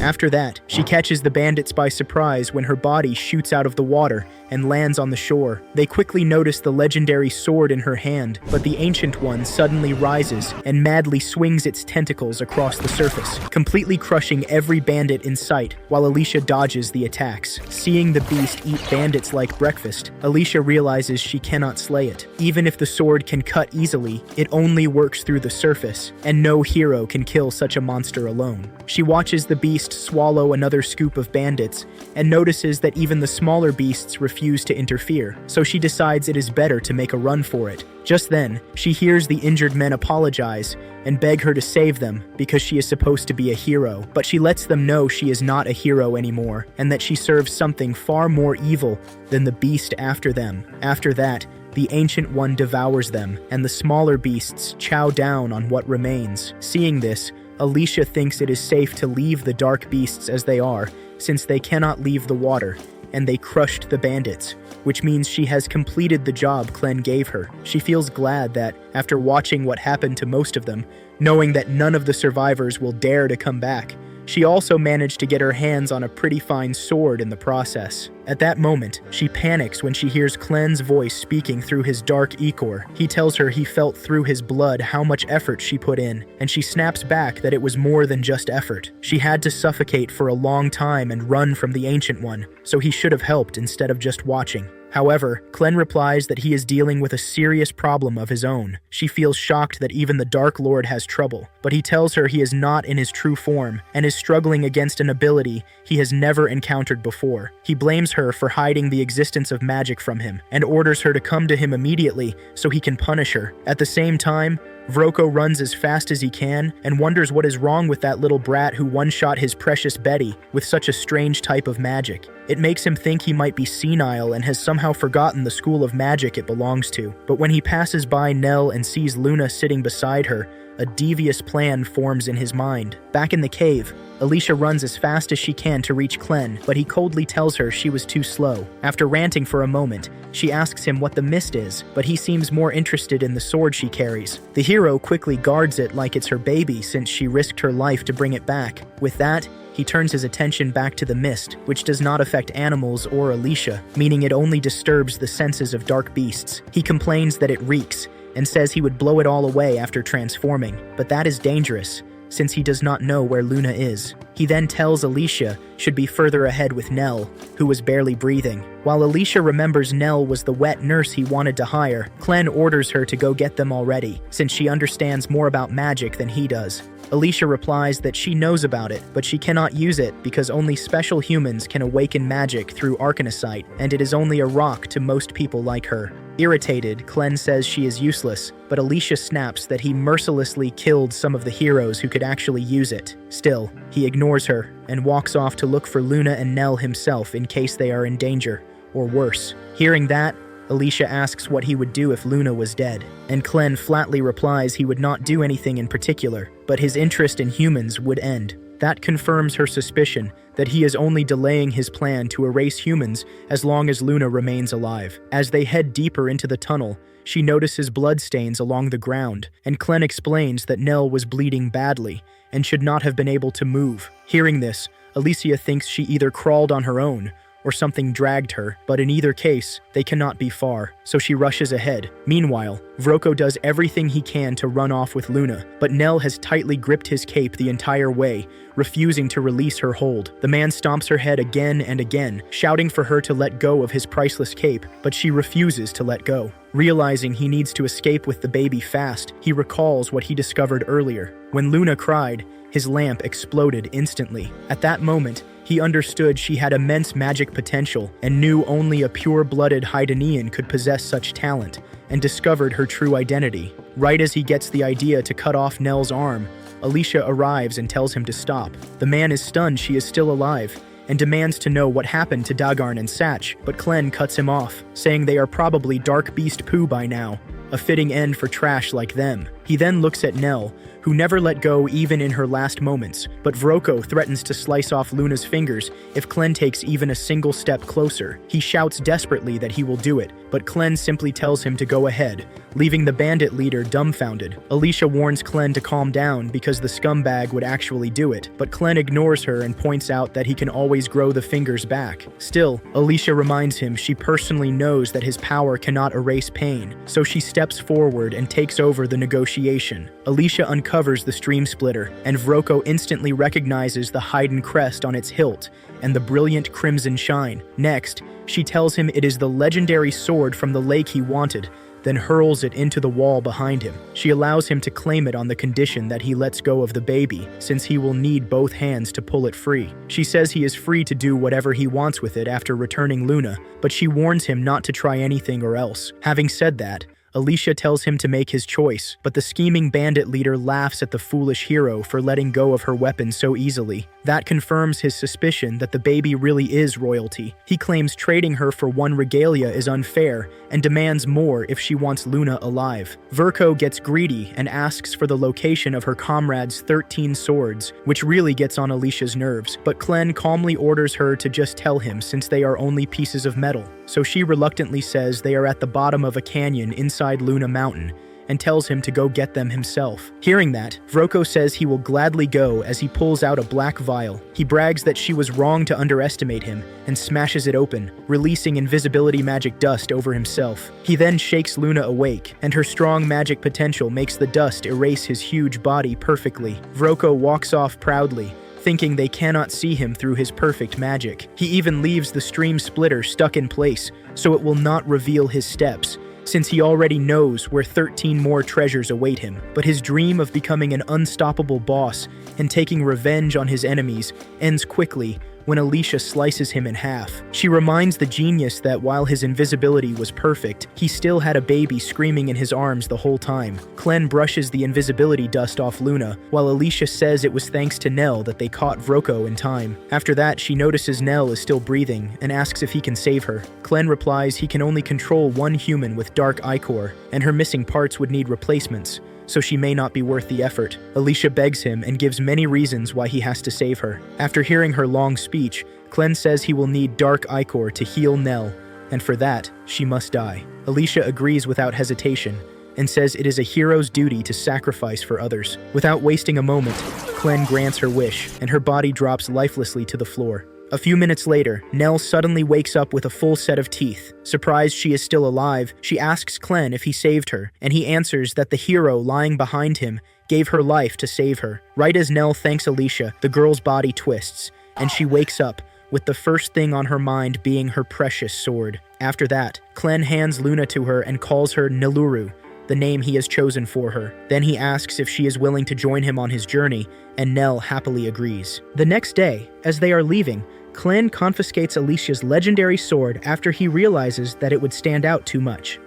After that, she catches the bandits by surprise when her body shoots out of the water and lands on the shore. They quickly notice the legendary sword in her hand, but the Ancient One suddenly rises and madly swings its tentacles across the surface, completely crushing every bandit in sight, while Alicia dodges the attacks. Seeing the beast eat bandits like breakfast, Alicia realizes she cannot slay it. Even if the sword can cut easily, it only works through the surface, and no hero can kill such a monster alone. She watches the beast swallow another scoop of bandits and notices that even the smaller beasts refuse to interfere, so she decides it is better to make a run for it. Just then, she hears the injured men apologize and beg her to save them because she is supposed to be a hero, but she lets them know she is not a hero anymore and that she serves something far more evil than the beast after them. After that, the Ancient One devours them, and the smaller beasts chow down on what remains. Seeing this, Alicia thinks it is safe to leave the dark beasts as they are, since they cannot leave the water, and they crushed the bandits, which means she has completed the job Clem gave her. She feels glad that, after watching what happened to most of them, knowing that none of the survivors will dare to come back, she also managed to get her hands on a pretty fine sword in the process. At that moment, she panics when she hears Clen's voice speaking through his dark ichor. He tells her he felt through his blood how much effort she put in, and she snaps back that it was more than just effort. She had to suffocate for a long time and run from the Ancient One, so he should have helped instead of just watching. However, Clen replies that he is dealing with a serious problem of his own. She feels shocked that even the Dark Lord has trouble, but he tells her he is not in his true form and is struggling against an ability he has never encountered before. He blames her for hiding the existence of magic from him and orders her to come to him immediately so he can punish her. At the same time, Vroko runs as fast as he can and wonders what is wrong with that little brat who one-shot his precious Betty with such a strange type of magic. It makes him think he might be senile and has somehow forgotten the school of magic it belongs to. But when he passes by Nell and sees Luna sitting beside her, a devious plan forms in his mind. Back in the cave, Alicia runs as fast as she can to reach Clen, but he coldly tells her she was too slow. After ranting for a moment, she asks him what the mist is, but he seems more interested in the sword she carries. The hero quickly guards it like it's her baby since she risked her life to bring it back. With that, he turns his attention back to the mist, which does not affect animals or Alicia, meaning it only disturbs the senses of dark beasts. He complains that it reeks, and says he would blow it all away after transforming, but that is dangerous, since he does not know where Luna is. He then tells Alicia should be further ahead with Nell, who was barely breathing. While Alicia remembers Nell was the wet nurse he wanted to hire, Clen orders her to go get them already, since she understands more about magic than he does. Alicia replies that she knows about it, but she cannot use it because only special humans can awaken magic through arcanocite, and it is only a rock to most people like her. Irritated, Clen says she is useless, but Alicia snaps that he mercilessly killed some of the heroes who could actually use it. Still, he ignores her and walks off to look for Luna and Nell himself in case they are in danger, or worse. Hearing that, Alicia asks what he would do if Luna was dead, and Clen flatly replies he would not do anything in particular, but his interest in humans would end. That confirms her suspicion that he is only delaying his plan to erase humans as long as Luna remains alive. As they head deeper into the tunnel, she notices bloodstains along the ground, and Clen explains that Nell was bleeding badly and should not have been able to move. Hearing this, Alicia thinks she either crawled on her own or something dragged her, but in either case, they cannot be far, so she rushes ahead. Meanwhile, Vroko does everything he can to run off with Luna, but Nell has tightly gripped his cape the entire way, refusing to release her hold. The man stomps her head again and again, shouting for her to let go of his priceless cape, but she refuses to let go. Realizing he needs to escape with the baby fast, he recalls what he discovered earlier. When Luna cried, his lamp exploded instantly. At that moment, he understood she had immense magic potential and knew only a pure-blooded Hydanian could possess such talent, and discovered her true identity. Right as he gets the idea to cut off Nell's arm, Alicia arrives and tells him to stop. The man is stunned she is still alive, and demands to know what happened to Dagarn and Satch, but Clen cuts him off, saying they are probably dark beast poo by now, a fitting end for trash like them. He then looks at Nell, who never let go even in her last moments, but Vroko threatens to slice off Luna's fingers if Clen takes even a single step closer. He shouts desperately that he will do it, but Clen simply tells him to go ahead, leaving the bandit leader dumbfounded. Alicia warns Clen to calm down because the scumbag would actually do it, but Clen ignores her and points out that he can always grow the fingers back. Still, Alicia reminds him she personally knows that his power cannot erase pain, so she steps forward and takes over the negotiation. Alicia uncovers the stream splitter, and Vroko instantly recognizes the Haydn crest on its hilt and the brilliant crimson shine. Next, she tells him it is the legendary sword from the lake he wanted, then hurls it into the wall behind him. She allows him to claim it on the condition that he lets go of the baby, since he will need both hands to pull it free. She says he is free to do whatever he wants with it after returning Luna, but she warns him not to try anything or else. Having said that, Alicia tells him to make his choice, but the scheming bandit leader laughs at the foolish hero for letting go of her weapon so easily. That confirms his suspicion that the baby really is royalty. He claims trading her for one regalia is unfair and demands more if she wants Luna alive. Verko gets greedy and asks for the location of her comrade's 13 swords, which really gets on Alicia's nerves, but Clem calmly orders her to just tell him since they are only pieces of metal. So she reluctantly says they are at the bottom of a canyon inside Luna Mountain, and tells him to go get them himself. Hearing that, Vroko says he will gladly go as he pulls out a black vial. He brags that she was wrong to underestimate him, and smashes it open, releasing invisibility magic dust over himself. He then shakes Luna awake, and her strong magic potential makes the dust erase his huge body perfectly. Vroko walks off proudly, thinking they cannot see him through his perfect magic. He even leaves the stream splitter stuck in place, so it will not reveal his steps, since he already knows where 13 more treasures await him. But his dream of becoming an unstoppable boss and taking revenge on his enemies ends quickly when Alicia slices him in half. She reminds the genius that while his invisibility was perfect, he still had a baby screaming in his arms the whole time. Clem brushes the invisibility dust off Luna, while Alicia says it was thanks to Nell that they caught Vroko in time. After that, she notices Nell is still breathing and asks if he can save her. Clem replies he can only control one human with dark ichor, and her missing parts would need replacements, so she may not be worth the effort. Alicia begs him and gives many reasons why he has to save her. After hearing her long speech, Clem says he will need dark ichor to heal Nell, and for that, she must die. Alicia agrees without hesitation, and says it is a hero's duty to sacrifice for others. Without wasting a moment, Clem grants her wish, and her body drops lifelessly to the floor. A few minutes later, Nell suddenly wakes up with a full set of teeth. Surprised she is still alive, she asks Clem if he saved her, and he answers that the hero lying behind him gave her life to save her. Right as Nell thanks Alicia, the girl's body twists, and she wakes up, with the first thing on her mind being her precious sword. After that, Clem hands Luna to her and calls her Niluru, the name he has chosen for her. Then he asks if she is willing to join him on his journey, and Nell happily agrees. The next day, as they are leaving, Clem confiscates Alicia's legendary sword after he realizes that it would stand out too much.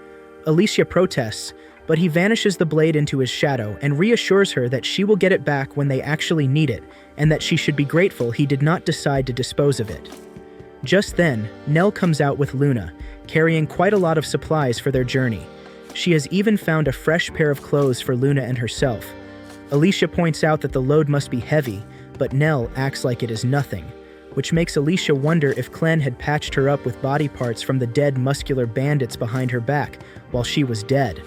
Alicia protests, but he vanishes the blade into his shadow and reassures her that she will get it back when they actually need it, and that she should be grateful he did not decide to dispose of it. Just then, Nell comes out with Luna, carrying quite a lot of supplies for their journey. She has even found a fresh pair of clothes for Luna and herself. Alicia points out that the load must be heavy, but Nell acts like it is nothing, which makes Alicia wonder if Clem had patched her up with body parts from the dead muscular bandits behind her back while she was dead.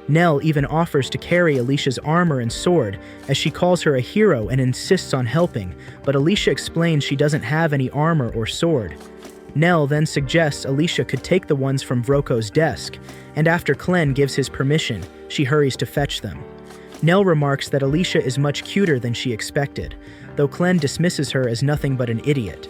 Nell even offers to carry Alicia's armor and sword, as she calls her a hero and insists on helping, but Alicia explains she doesn't have any armor or sword. Nell then suggests Alicia could take the ones from Vroko's desk, and after Clem gives his permission, she hurries to fetch them. Nell remarks that Alicia is much cuter than she expected, though Clem dismisses her as nothing but an idiot.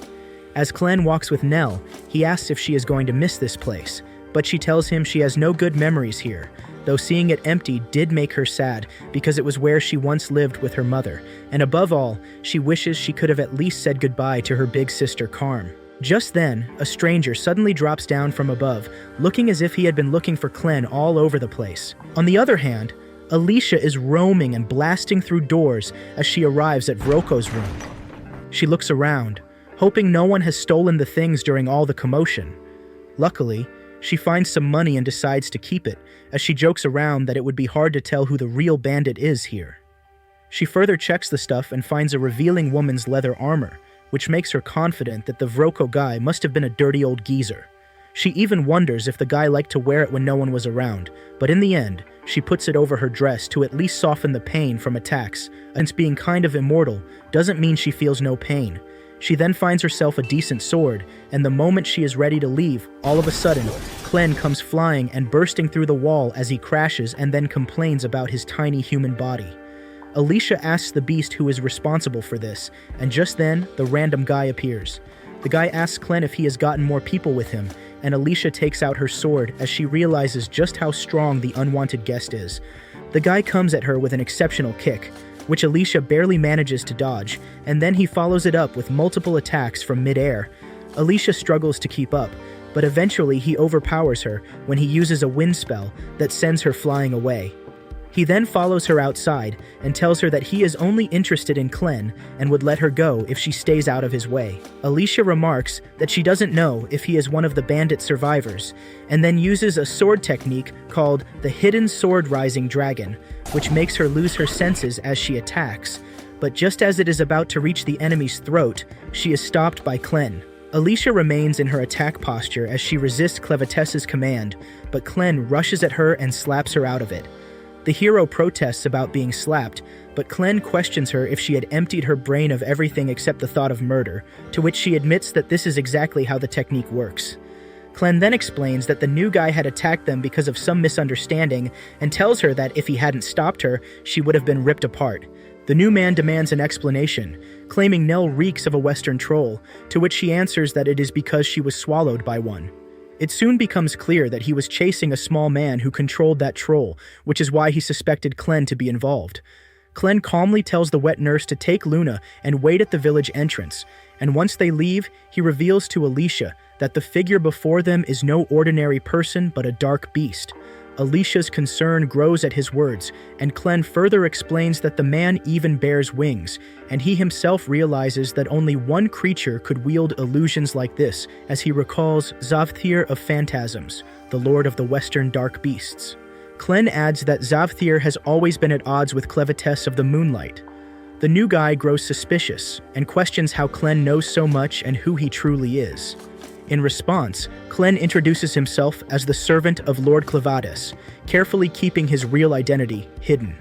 As Clem walks with Nell, he asks if she is going to miss this place, but she tells him she has no good memories here, though seeing it empty did make her sad because it was where she once lived with her mother, and above all, she wishes she could have at least said goodbye to her big sister Carm. Just then, a stranger suddenly drops down from above, looking as if he had been looking for Clem all over the place. On the other hand, Alicia is roaming and blasting through doors as she arrives at Vroko's room. She looks around, hoping no one has stolen the things during all the commotion. Luckily, she finds some money and decides to keep it, as she jokes around that it would be hard to tell who the real bandit is here. She further checks the stuff and finds a revealing woman's leather armor, which makes her confident that the Vroko guy must have been a dirty old geezer. She even wonders if the guy liked to wear it when no one was around, but in the end, she puts it over her dress to at least soften the pain from attacks, since being kind of immortal doesn't mean she feels no pain. She then finds herself a decent sword, and the moment she is ready to leave, all of a sudden, Clem comes flying and bursting through the wall as he crashes and then complains about his tiny human body. Alicia asks the beast who is responsible for this, and just then, the random guy appears. The guy asks Clem if he has gotten more people with him, and Alicia takes out her sword as she realizes just how strong the unwanted guest is. The guy comes at her with an exceptional kick, which Alicia barely manages to dodge, and then he follows it up with multiple attacks from mid-air. Alicia struggles to keep up, but eventually he overpowers her when he uses a wind spell that sends her flying away. He then follows her outside and tells her that he is only interested in Clem and would let her go if she stays out of his way. Alicia remarks that she doesn't know if he is one of the bandit survivors, and then uses a sword technique called the Hidden Sword Rising Dragon, which makes her lose her senses as she attacks. But just as it is about to reach the enemy's throat, she is stopped by Clem. Alicia remains in her attack posture as she resists Clevetess's command, but Clem rushes at her and slaps her out of it. The hero protests about being slapped, but Clem questions her if she had emptied her brain of everything except the thought of murder, to which she admits that this is exactly how the technique works. Clem then explains that the new guy had attacked them because of some misunderstanding and tells her that if he hadn't stopped her, she would have been ripped apart. The new man demands an explanation, claiming Nell reeks of a Western troll, to which she answers that it is because she was swallowed by one. It soon becomes clear that he was chasing a small man who controlled that troll, which is why he suspected Clem to be involved. Clem calmly tells the wet nurse to take Luna and wait at the village entrance, and once they leave, he reveals to Alicia that the figure before them is no ordinary person but a dark beast. Alicia's concern grows at his words, and Clem further explains that the man even bears wings, and he himself realizes that only one creature could wield illusions like this, as he recalls Zavthir of Phantasms, the lord of the western dark beasts. Clem adds that Zavthir has always been at odds with Clevetess of the Moonlight. The new guy grows suspicious, and questions how Clem knows so much and who he truly is. In response, Clem introduces himself as the servant of Lord Clevetess, carefully keeping his real identity hidden.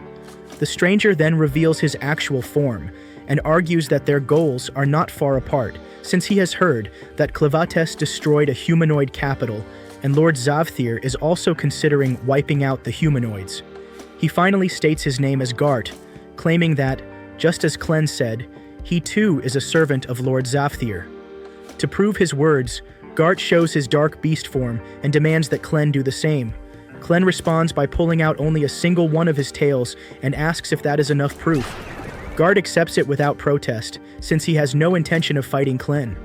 The stranger then reveals his actual form, and argues that their goals are not far apart, since he has heard that Clevetess destroyed a humanoid capital, and Lord Zavthir is also considering wiping out the humanoids. He finally states his name as Gart, claiming that, just as Clem said, he too is a servant of Lord Zavthir. To prove his words, Gart shows his dark beast form and demands that Clem do the same. Clem responds by pulling out only a single one of his tails and asks if that is enough proof. Gart accepts it without protest, since he has no intention of fighting Clem.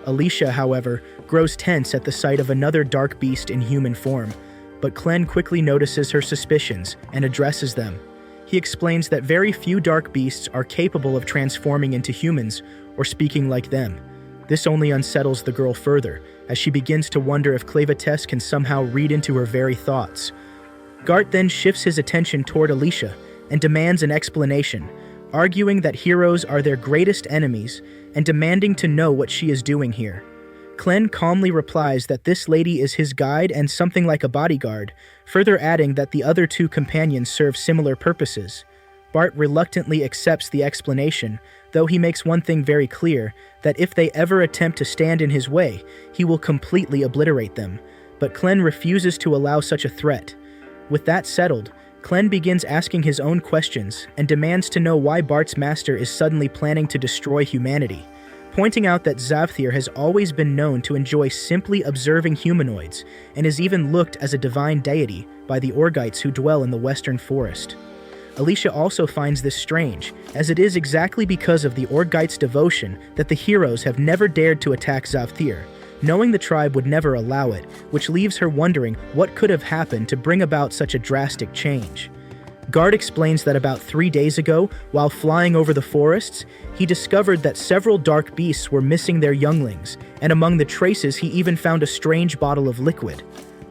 Alicia, however, grows tense at the sight of another dark beast in human form, but Clem quickly notices her suspicions and addresses them. He explains that very few dark beasts are capable of transforming into humans or speaking like them. This only unsettles the girl further, as she begins to wonder if Clevetess can somehow read into her very thoughts. Gart then shifts his attention toward Alicia and demands an explanation, arguing that heroes are their greatest enemies and demanding to know what she is doing here. Clem calmly replies that this lady is his guide and something like a bodyguard, further adding that the other two companions serve similar purposes. Bart reluctantly accepts the explanation, though he makes one thing very clear, that if they ever attempt to stand in his way, he will completely obliterate them. But Clem refuses to allow such a threat. With that settled, Clem begins asking his own questions and demands to know why Bart's master is suddenly planning to destroy humanity, pointing out that Zavthir has always been known to enjoy simply observing humanoids and is even looked as a divine deity by the Orgites who dwell in the western forest. Alicia also finds this strange, as it is exactly because of the Orgites' devotion that the heroes have never dared to attack Zavthir, knowing the tribe would never allow it, which leaves her wondering what could have happened to bring about such a drastic change. Gart explains that about 3 days ago, while flying over the forests, he discovered that several dark beasts were missing their younglings, and among the traces he even found a strange bottle of liquid.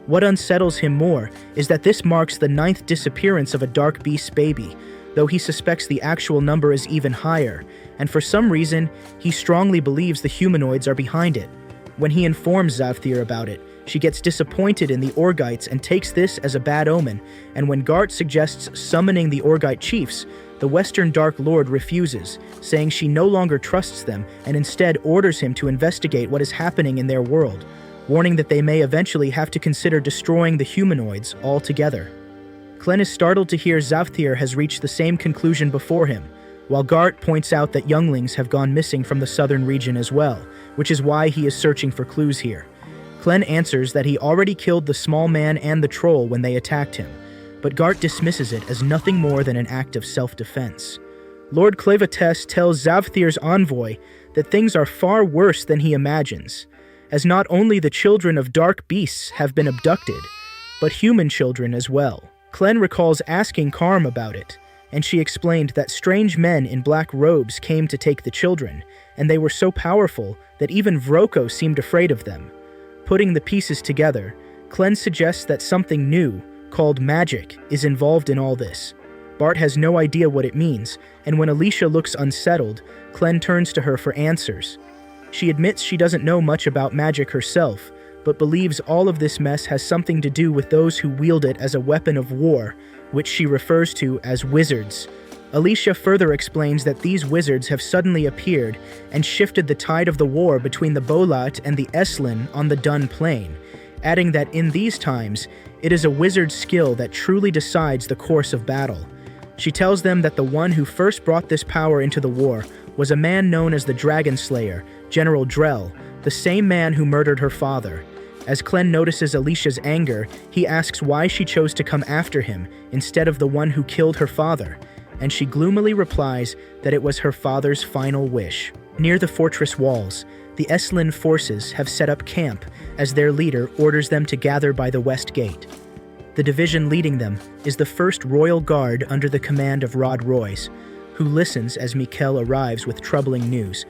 What unsettles him more is that this marks the 9th disappearance of a dark beast's baby, though he suspects the actual number is even higher, and for some reason, he strongly believes the humanoids are behind it. When he informs Zavthir about it, she gets disappointed in the Orgites and takes this as a bad omen, and when Gart suggests summoning the Orgite chiefs, the Western Dark Lord refuses, saying she no longer trusts them and instead orders him to investigate what is happening in their world, warning that they may eventually have to consider destroying the humanoids altogether. Clem is startled to hear Zavthir has reached the same conclusion before him, while Gart points out that younglings have gone missing from the southern region as well, which is why he is searching for clues here. Clen answers that he already killed the small man and the troll when they attacked him, but Gart dismisses it as nothing more than an act of self-defense. Lord Clavates tells Zavthir's envoy that things are far worse than he imagines, as not only the children of dark beasts have been abducted, but human children as well. Clen recalls asking Karm about it, and she explained that strange men in black robes came to take the children, and they were so powerful that even Vroko seemed afraid of them. Putting the pieces together, Clen suggests that something new, called magic, is involved in all this. Bart has no idea what it means, and when Alicia looks unsettled, Clen turns to her for answers. She admits she doesn't know much about magic herself, but believes all of this mess has something to do with those who wield it as a weapon of war, which she refers to as wizards. Alicia further explains that these wizards have suddenly appeared and shifted the tide of the war between the Bolat and the Eslin on the Dun Plain, adding that in these times, it is a wizard's skill that truly decides the course of battle. She tells them that the one who first brought this power into the war was a man known as the Dragon Slayer, General Drell, the same man who murdered her father. As Clen notices Alicia's anger, he asks why she chose to come after him instead of the one who killed her father, and she gloomily replies that it was her father's final wish. Near the fortress walls, the Eslin forces have set up camp as their leader orders them to gather by the west gate. The division leading them is the 1st Royal Guard under the command of Rod Royce, who listens as Mikkel arrives with troubling news.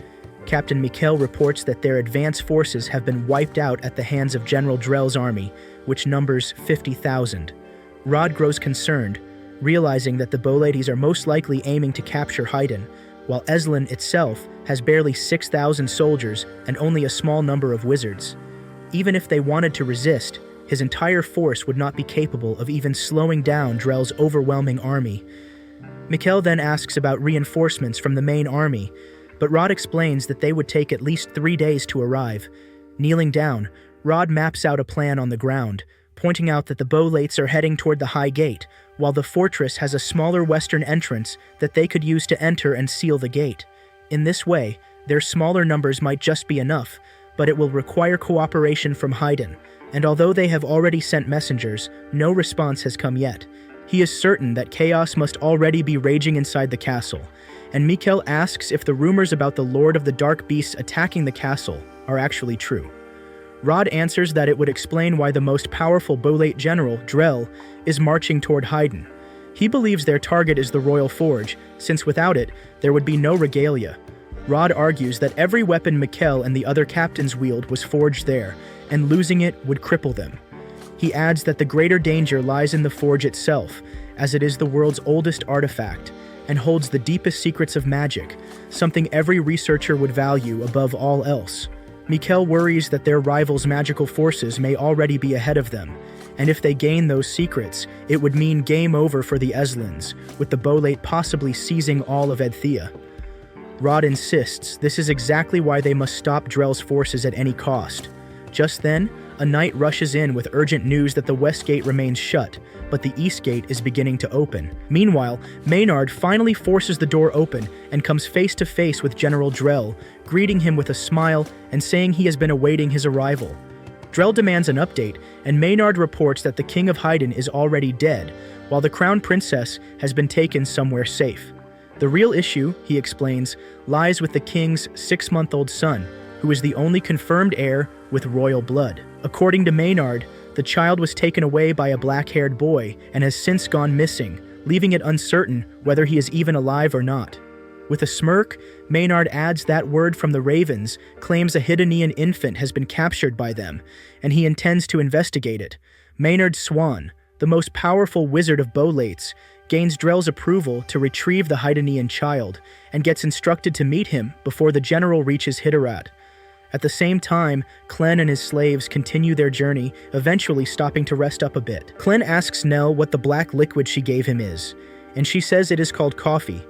Captain Mikkel reports that their advance forces have been wiped out at the hands of General Drell's army, which numbers 50,000. Rod grows concerned, realizing that the Bolades are most likely aiming to capture Haydn, while Eslin itself has barely 6,000 soldiers and only a small number of wizards. Even if they wanted to resist, his entire force would not be capable of even slowing down Drell's overwhelming army. Mikkel then asks about reinforcements from the main army, but Rod explains that they would take at least 3 days to arrive. Kneeling down, Rod maps out a plan on the ground, pointing out that the Bolates are heading toward the High Gate, while the fortress has a smaller western entrance that they could use to enter and seal the gate. In this way, their smaller numbers might just be enough, but it will require cooperation from Haydn, and although they have already sent messengers, no response has come yet. He is certain that chaos must already be raging inside the castle, and Mikkel asks if the rumors about the Lord of the Dark Beasts attacking the castle are actually true. Rod answers that it would explain why the most powerful Bolate general, Drell, is marching toward Haydn. He believes their target is the Royal Forge, since without it, there would be no regalia. Rod argues that every weapon Mikkel and the other captains wield was forged there, and losing it would cripple them. He adds that the greater danger lies in the forge itself, as it is the world's oldest artifact, and holds the deepest secrets of magic, something every researcher would value above all else. Mikkel worries that their rivals' magical forces may already be ahead of them, and if they gain those secrets, it would mean game over for the Eslins, with the Bolate possibly seizing all of Edthea. Rod insists this is exactly why they must stop Drell's forces at any cost. Just then, a knight rushes in with urgent news that the west gate remains shut, but the east gate is beginning to open. Meanwhile, Maynard finally forces the door open and comes face to face with General Drell, greeting him with a smile and saying he has been awaiting his arrival. Drell demands an update, and Maynard reports that the King of Haydn is already dead, while the Crown Princess has been taken somewhere safe. The real issue, he explains, lies with the king's 6-month-old son, who is the only confirmed heir with royal blood. According to Maynard, the child was taken away by a black-haired boy and has since gone missing, leaving it uncertain whether he is even alive or not. With a smirk, Maynard adds that word from the Ravens claims a Hidenean infant has been captured by them, and he intends to investigate it. Maynard Swan, the most powerful wizard of Bolates, gains Drell's approval to retrieve the Hidenean child, and gets instructed to meet him before the general reaches Hiderat. At the same time, Clen and his slaves continue their journey, eventually stopping to rest up a bit. Clen asks Nell what the black liquid she gave him is, and she says it is called coffee,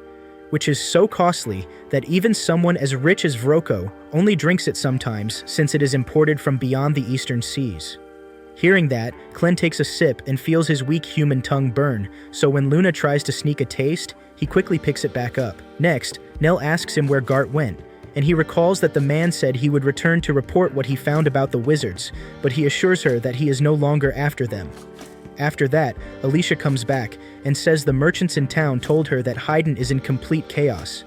which is so costly that even someone as rich as Vroko only drinks it sometimes since it is imported from beyond the eastern seas. Hearing that, Clen takes a sip and feels his weak human tongue burn, so when Luna tries to sneak a taste, he quickly picks it back up. Next, Nell asks him where Gart went, and he recalls that the man said he would return to report what he found about the wizards, but he assures her that he is no longer after them. After that, Alicia comes back and says the merchants in town told her that Haydn is in complete chaos.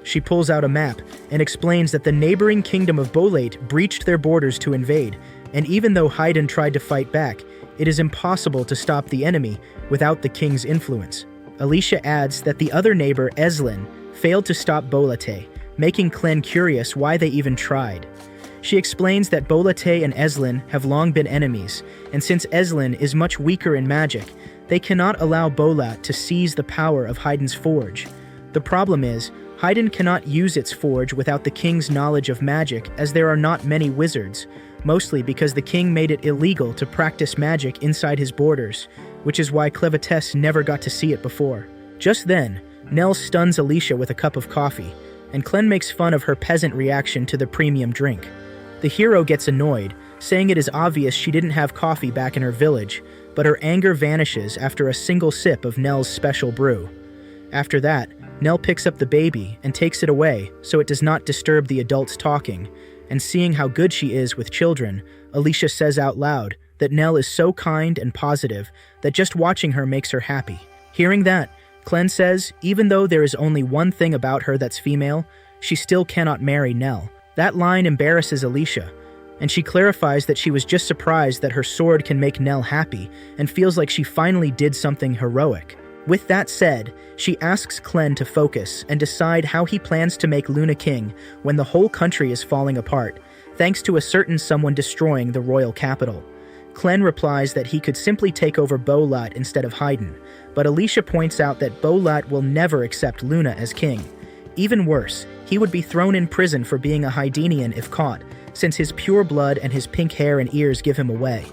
She pulls out a map and explains that the neighboring kingdom of Bolate breached their borders to invade, and even though Haydn tried to fight back, it is impossible to stop the enemy without the king's influence. Alicia adds that the other neighbor, Eslin, failed to stop Bolate, making Clem curious why they even tried. She explains that Bolate and Eslin have long been enemies, and since Eslin is much weaker in magic, they cannot allow Bolat to seize the power of Haydn's forge. The problem is, Haydn cannot use its forge without the king's knowledge of magic, as there are not many wizards, mostly because the king made it illegal to practice magic inside his borders, which is why Clevetess never got to see it before. Just then, Nell stuns Alicia with a cup of coffee, and Clem makes fun of her peasant reaction to the premium drink. The hero gets annoyed, saying it is obvious she didn't have coffee back in her village, but her anger vanishes after a single sip of Nell's special brew. After that, Nell picks up the baby and takes it away so it does not disturb the adults talking, and seeing how good she is with children, Alicia says out loud that Nell is so kind and positive that just watching her makes her happy. Hearing that, Clem says even though there is only one thing about her that's female, she still cannot marry Nell. That line embarrasses Alicia, and she clarifies that she was just surprised that her sword can make Nell happy and feels like she finally did something heroic. With that said, she asks Clem to focus and decide how he plans to make Luna king when the whole country is falling apart, thanks to a certain someone destroying the royal capital. Clem replies that he could simply take over Bolat instead of Haydn, but Alicia points out that Bolat will never accept Luna as king. Even worse, he would be thrown in prison for being a Haydnian if caught, since his pure blood and his pink hair and ears give him away.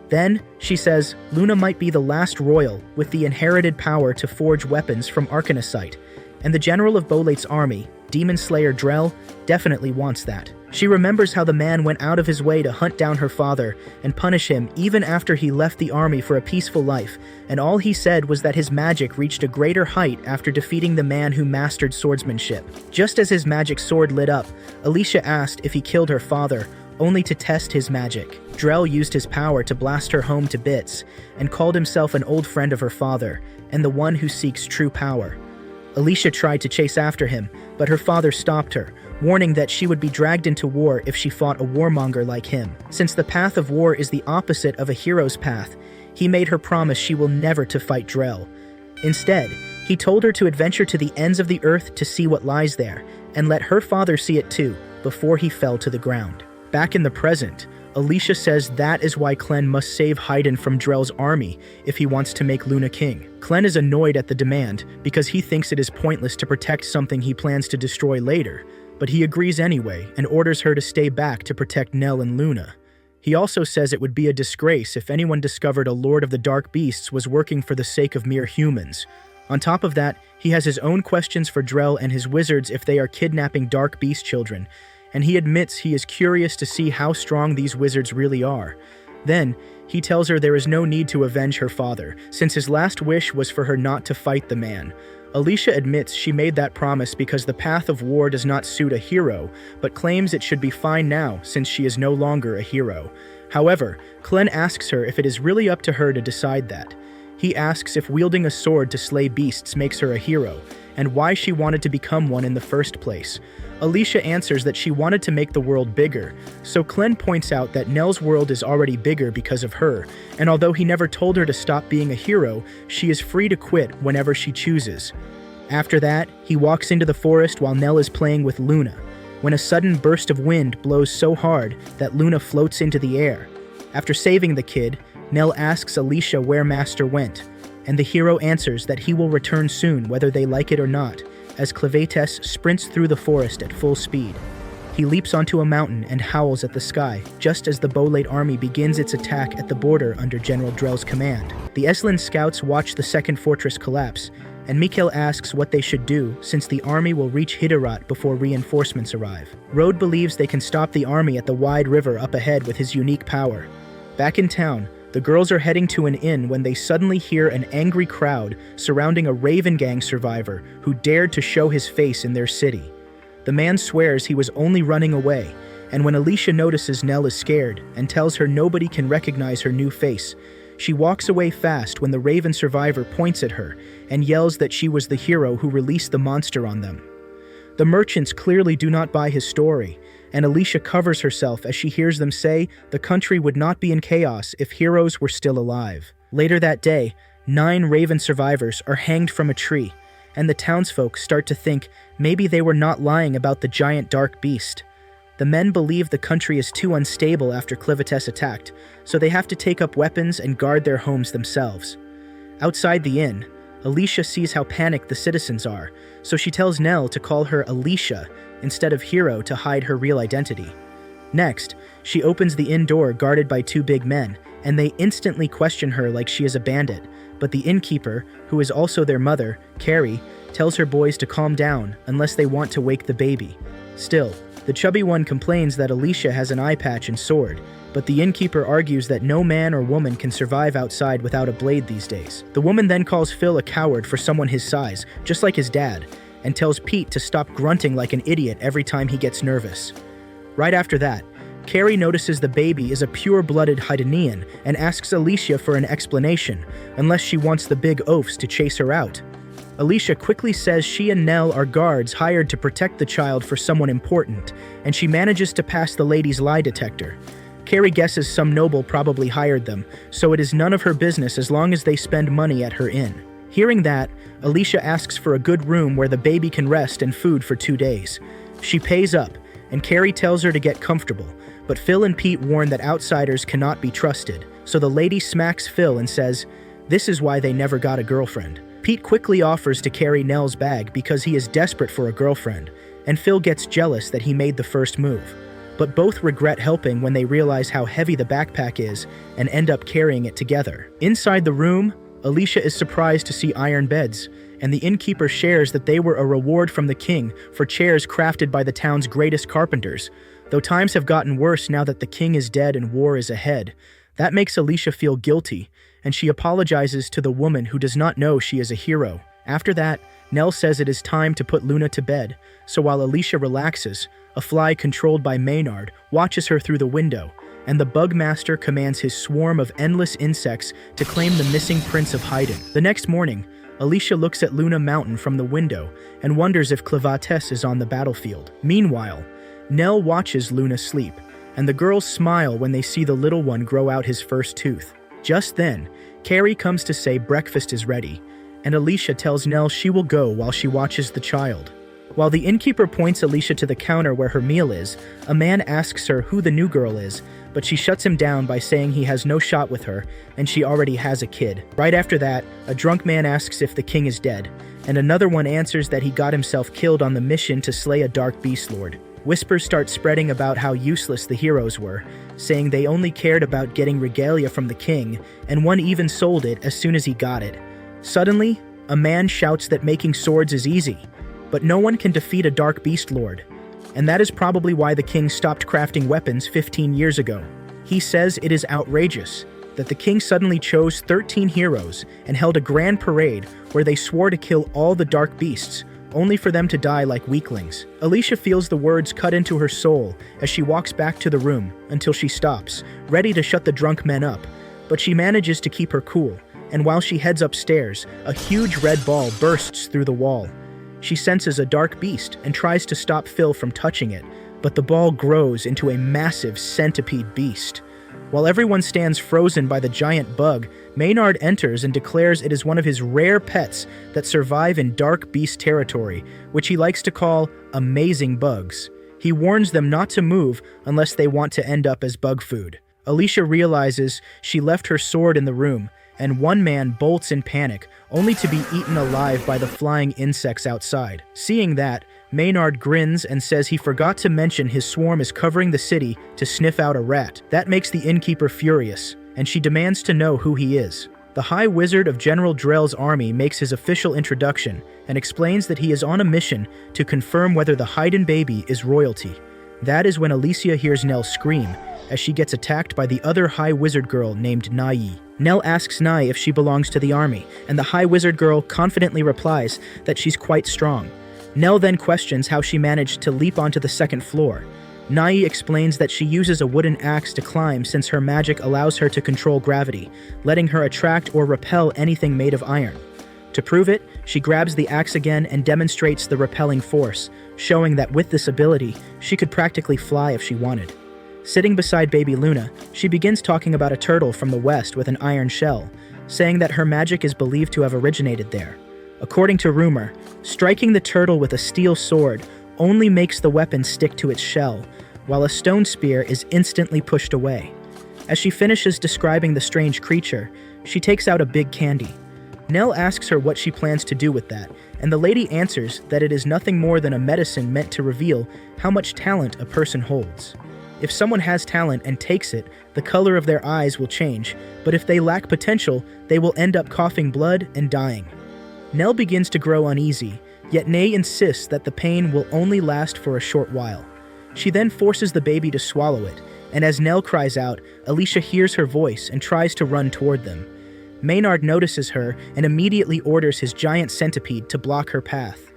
Then, she says, Luna might be the last royal with the inherited power to forge weapons from arcanocite, and the general of Bolate's army, Demon Slayer Drell, definitely wants that. She remembers how the man went out of his way to hunt down her father and punish him even after he left the army for a peaceful life, and all he said was that his magic reached a greater height after defeating the man who mastered swordsmanship. Just as his magic sword lit up, Alicia asked if he killed her father, only to test his magic. Drell used his power to blast her home to bits, and called himself an old friend of her father, and the one who seeks true power. Alicia tried to chase after him, but her father stopped her, warning that she would be dragged into war if she fought a warmonger like him. Since the path of war is the opposite of a hero's path, he made her promise she will never to fight Drell. Instead, he told her to adventure to the ends of the earth to see what lies there, and let her father see it too, before he fell to the ground. Back in the present, Alicia says that is why Clem must save Haydn from Drell's army if he wants to make Luna king. Clem is annoyed at the demand because he thinks it is pointless to protect something he plans to destroy later, but he agrees anyway and orders her to stay back to protect Nell and Luna. He also says it would be a disgrace if anyone discovered a Lord of the Dark Beasts was working for the sake of mere humans. On top of that, he has his own questions for Drell and his wizards if they are kidnapping Dark Beast children, and he admits he is curious to see how strong these wizards really are. Then, he tells her there is no need to avenge her father, since his last wish was for her not to fight the man. Alicia admits she made that promise because the path of war does not suit a hero, but claims it should be fine now since she is no longer a hero. However, Clem asks her if it is really up to her to decide that. He asks if wielding a sword to slay beasts makes her a hero, and why she wanted to become one in the first place. Alicia answers that she wanted to make the world bigger, so Clem points out that Nell's world is already bigger because of her, and although he never told her to stop being a hero, she is free to quit whenever she chooses. After that, he walks into the forest while Nell is playing with Luna, when a sudden burst of wind blows so hard that Luna floats into the air. After saving the kid, Nell asks Alicia where Master went, and the hero answers that he will return soon whether they like it or not, as Clevetess sprints through the forest at full speed. He leaps onto a mountain and howls at the sky, just as the Bolate army begins its attack at the border under General Drell's command. The Eslin scouts watch the second fortress collapse, and Mikhail asks what they should do since the army will reach Hiderat before reinforcements arrive. Rode believes they can stop the army at the wide river up ahead with his unique power. Back in town, the girls are heading to an inn when they suddenly hear an angry crowd surrounding a Raven Gang survivor who dared to show his face in their city. The The man swears he was only running away, and when Alicia notices Nell is scared and tells her nobody can recognize her new face, she walks away fast when the Raven survivor points at her and yells that she was the hero who released the monster on them. The merchants clearly do not buy his story, and Alicia covers herself as she hears them say the country would not be in chaos if heroes were still alive. Later that day, 9 Raven survivors are hanged from a tree, and the townsfolk start to think maybe they were not lying about the giant dark beast. The men believe the country is too unstable after Clivites attacked, so they have to take up weapons and guard their homes themselves. Outside the inn, Alicia sees how panicked the citizens are, so she tells Nell to call her Alicia instead of Hero to hide her real identity. Next, she opens the inn door guarded by 2 big men, and they instantly question her like she is a bandit, but the innkeeper, who is also their mother, Carrie, tells her boys to calm down unless they want to wake the baby. Still, the chubby one complains that Alicia has an eye patch and sword, but the innkeeper argues that no man or woman can survive outside without a blade these days. The woman then calls Phil a coward for someone his size, just like his dad, and tells Pete to stop grunting like an idiot every time he gets nervous. Right after that, Carrie notices the baby is a pure-blooded Haydenian and asks Alicia for an explanation, unless she wants the big oafs to chase her out. Alicia quickly says she and Nell are guards hired to protect the child for someone important, and she manages to pass the lady's lie detector. Carrie guesses some noble probably hired them, so it is none of her business as long as they spend money at her inn. Hearing that, Alicia asks for a good room where the baby can rest and food for 2 days. She pays up, and Carrie tells her to get comfortable, but Phil and Pete warn that outsiders cannot be trusted, so the lady smacks Phil and says, "This is why they never got a girlfriend." Pete quickly offers to carry Nell's bag because he is desperate for a girlfriend, and Phil gets jealous that he made the first move. But both regret helping when they realize how heavy the backpack is and end up carrying it together. Inside the room, Alicia is surprised to see iron beds, and the innkeeper shares that they were a reward from the king for chairs crafted by the town's greatest carpenters. Though times have gotten worse now that the king is dead and war is ahead, that makes Alicia feel guilty, and she apologizes to the woman who does not know she is a hero. After that, Nell says it is time to put Luna to bed, so while Alicia relaxes, a fly controlled by Maynard watches her through the window, and the Bugmaster commands his swarm of endless insects to claim the missing Prince of Haydn. The next morning, Alicia looks at Luna Mountain from the window and wonders if Clivites is on the battlefield. Meanwhile, Nell watches Luna sleep, and the girls smile when they see the little one grow out his first tooth. Just then, Carrie comes to say breakfast is ready, and Alicia tells Nell she will go while she watches the child. While the innkeeper points Alicia to the counter where her meal is, a man asks her who the new girl is, but she shuts him down by saying he has no shot with her, and she already has a kid. Right after that, a drunk man asks if the king is dead, and another one answers that he got himself killed on the mission to slay a dark beast lord. Whispers start spreading about how useless the heroes were, saying they only cared about getting regalia from the king, and one even sold it as soon as he got it. Suddenly, a man shouts that making swords is easy, but no one can defeat a dark beast lord, and that is probably why the king stopped crafting weapons 15 years ago. He says it is outrageous that the king suddenly chose 13 heroes and held a grand parade where they swore to kill all the dark beasts, only for them to die like weaklings. Alicia feels the words cut into her soul as she walks back to the room until she stops, ready to shut the drunk men up, but she manages to keep her cool, and while she heads upstairs, a huge red ball bursts through the wall. She senses a dark beast and tries to stop Phil from touching it, but the ball grows into a massive centipede beast. While everyone stands frozen by the giant bug, Maynard enters and declares it is one of his rare pets that survive in dark beast territory, which he likes to call amazing bugs. He warns them not to move unless they want to end up as bug food. Alicia realizes she left her sword in the room, and one man bolts in panic, only to be eaten alive by the flying insects outside. Seeing that, Maynard grins and says he forgot to mention his swarm is covering the city to sniff out a rat. That makes the innkeeper furious, and she demands to know who he is. The High Wizard of General Drell's army makes his official introduction and explains that he is on a mission to confirm whether the Haydn baby is royalty. That is when Alicia hears Nell scream, as she gets attacked by the other High Wizard girl named Nanny. Nell asks Nanny if she belongs to the army, and the High Wizard girl confidently replies that she's quite strong. Nell then questions how she managed to leap onto the second floor. Nanny explains that she uses a wooden axe to climb since her magic allows her to control gravity, letting her attract or repel anything made of iron. To prove it, she grabs the axe again and demonstrates the repelling force, showing that with this ability, she could practically fly if she wanted. Sitting beside baby Luna, she begins talking about a turtle from the west with an iron shell, saying that her magic is believed to have originated there. According to rumor, striking the turtle with a steel sword only makes the weapon stick to its shell, while a stone spear is instantly pushed away. As she finishes describing the strange creature, she takes out a big candy. Nell asks her what she plans to do with that, and the lady answers that it is nothing more than a medicine meant to reveal how much talent a person holds. If someone has talent and takes it, the color of their eyes will change, but if they lack potential, they will end up coughing blood and dying. Nell begins to grow uneasy, yet Nay insists that the pain will only last for a short while. She then forces the baby to swallow it, and as Nell cries out, Alicia hears her voice and tries to run toward them. Maynard notices her and immediately orders his giant centipede to block her path.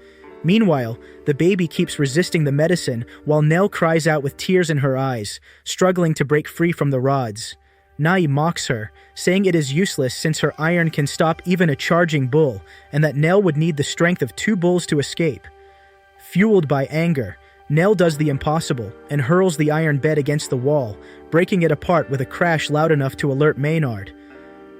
Meanwhile, the baby keeps resisting the medicine while Nell cries out with tears in her eyes, struggling to break free from the rods. Nai mocks her, saying it is useless since her iron can stop even a charging bull, and that Nell would need the strength of 2 bulls to escape. Fueled by anger, Nell does the impossible and hurls the iron bed against the wall, breaking it apart with a crash loud enough to alert Maynard.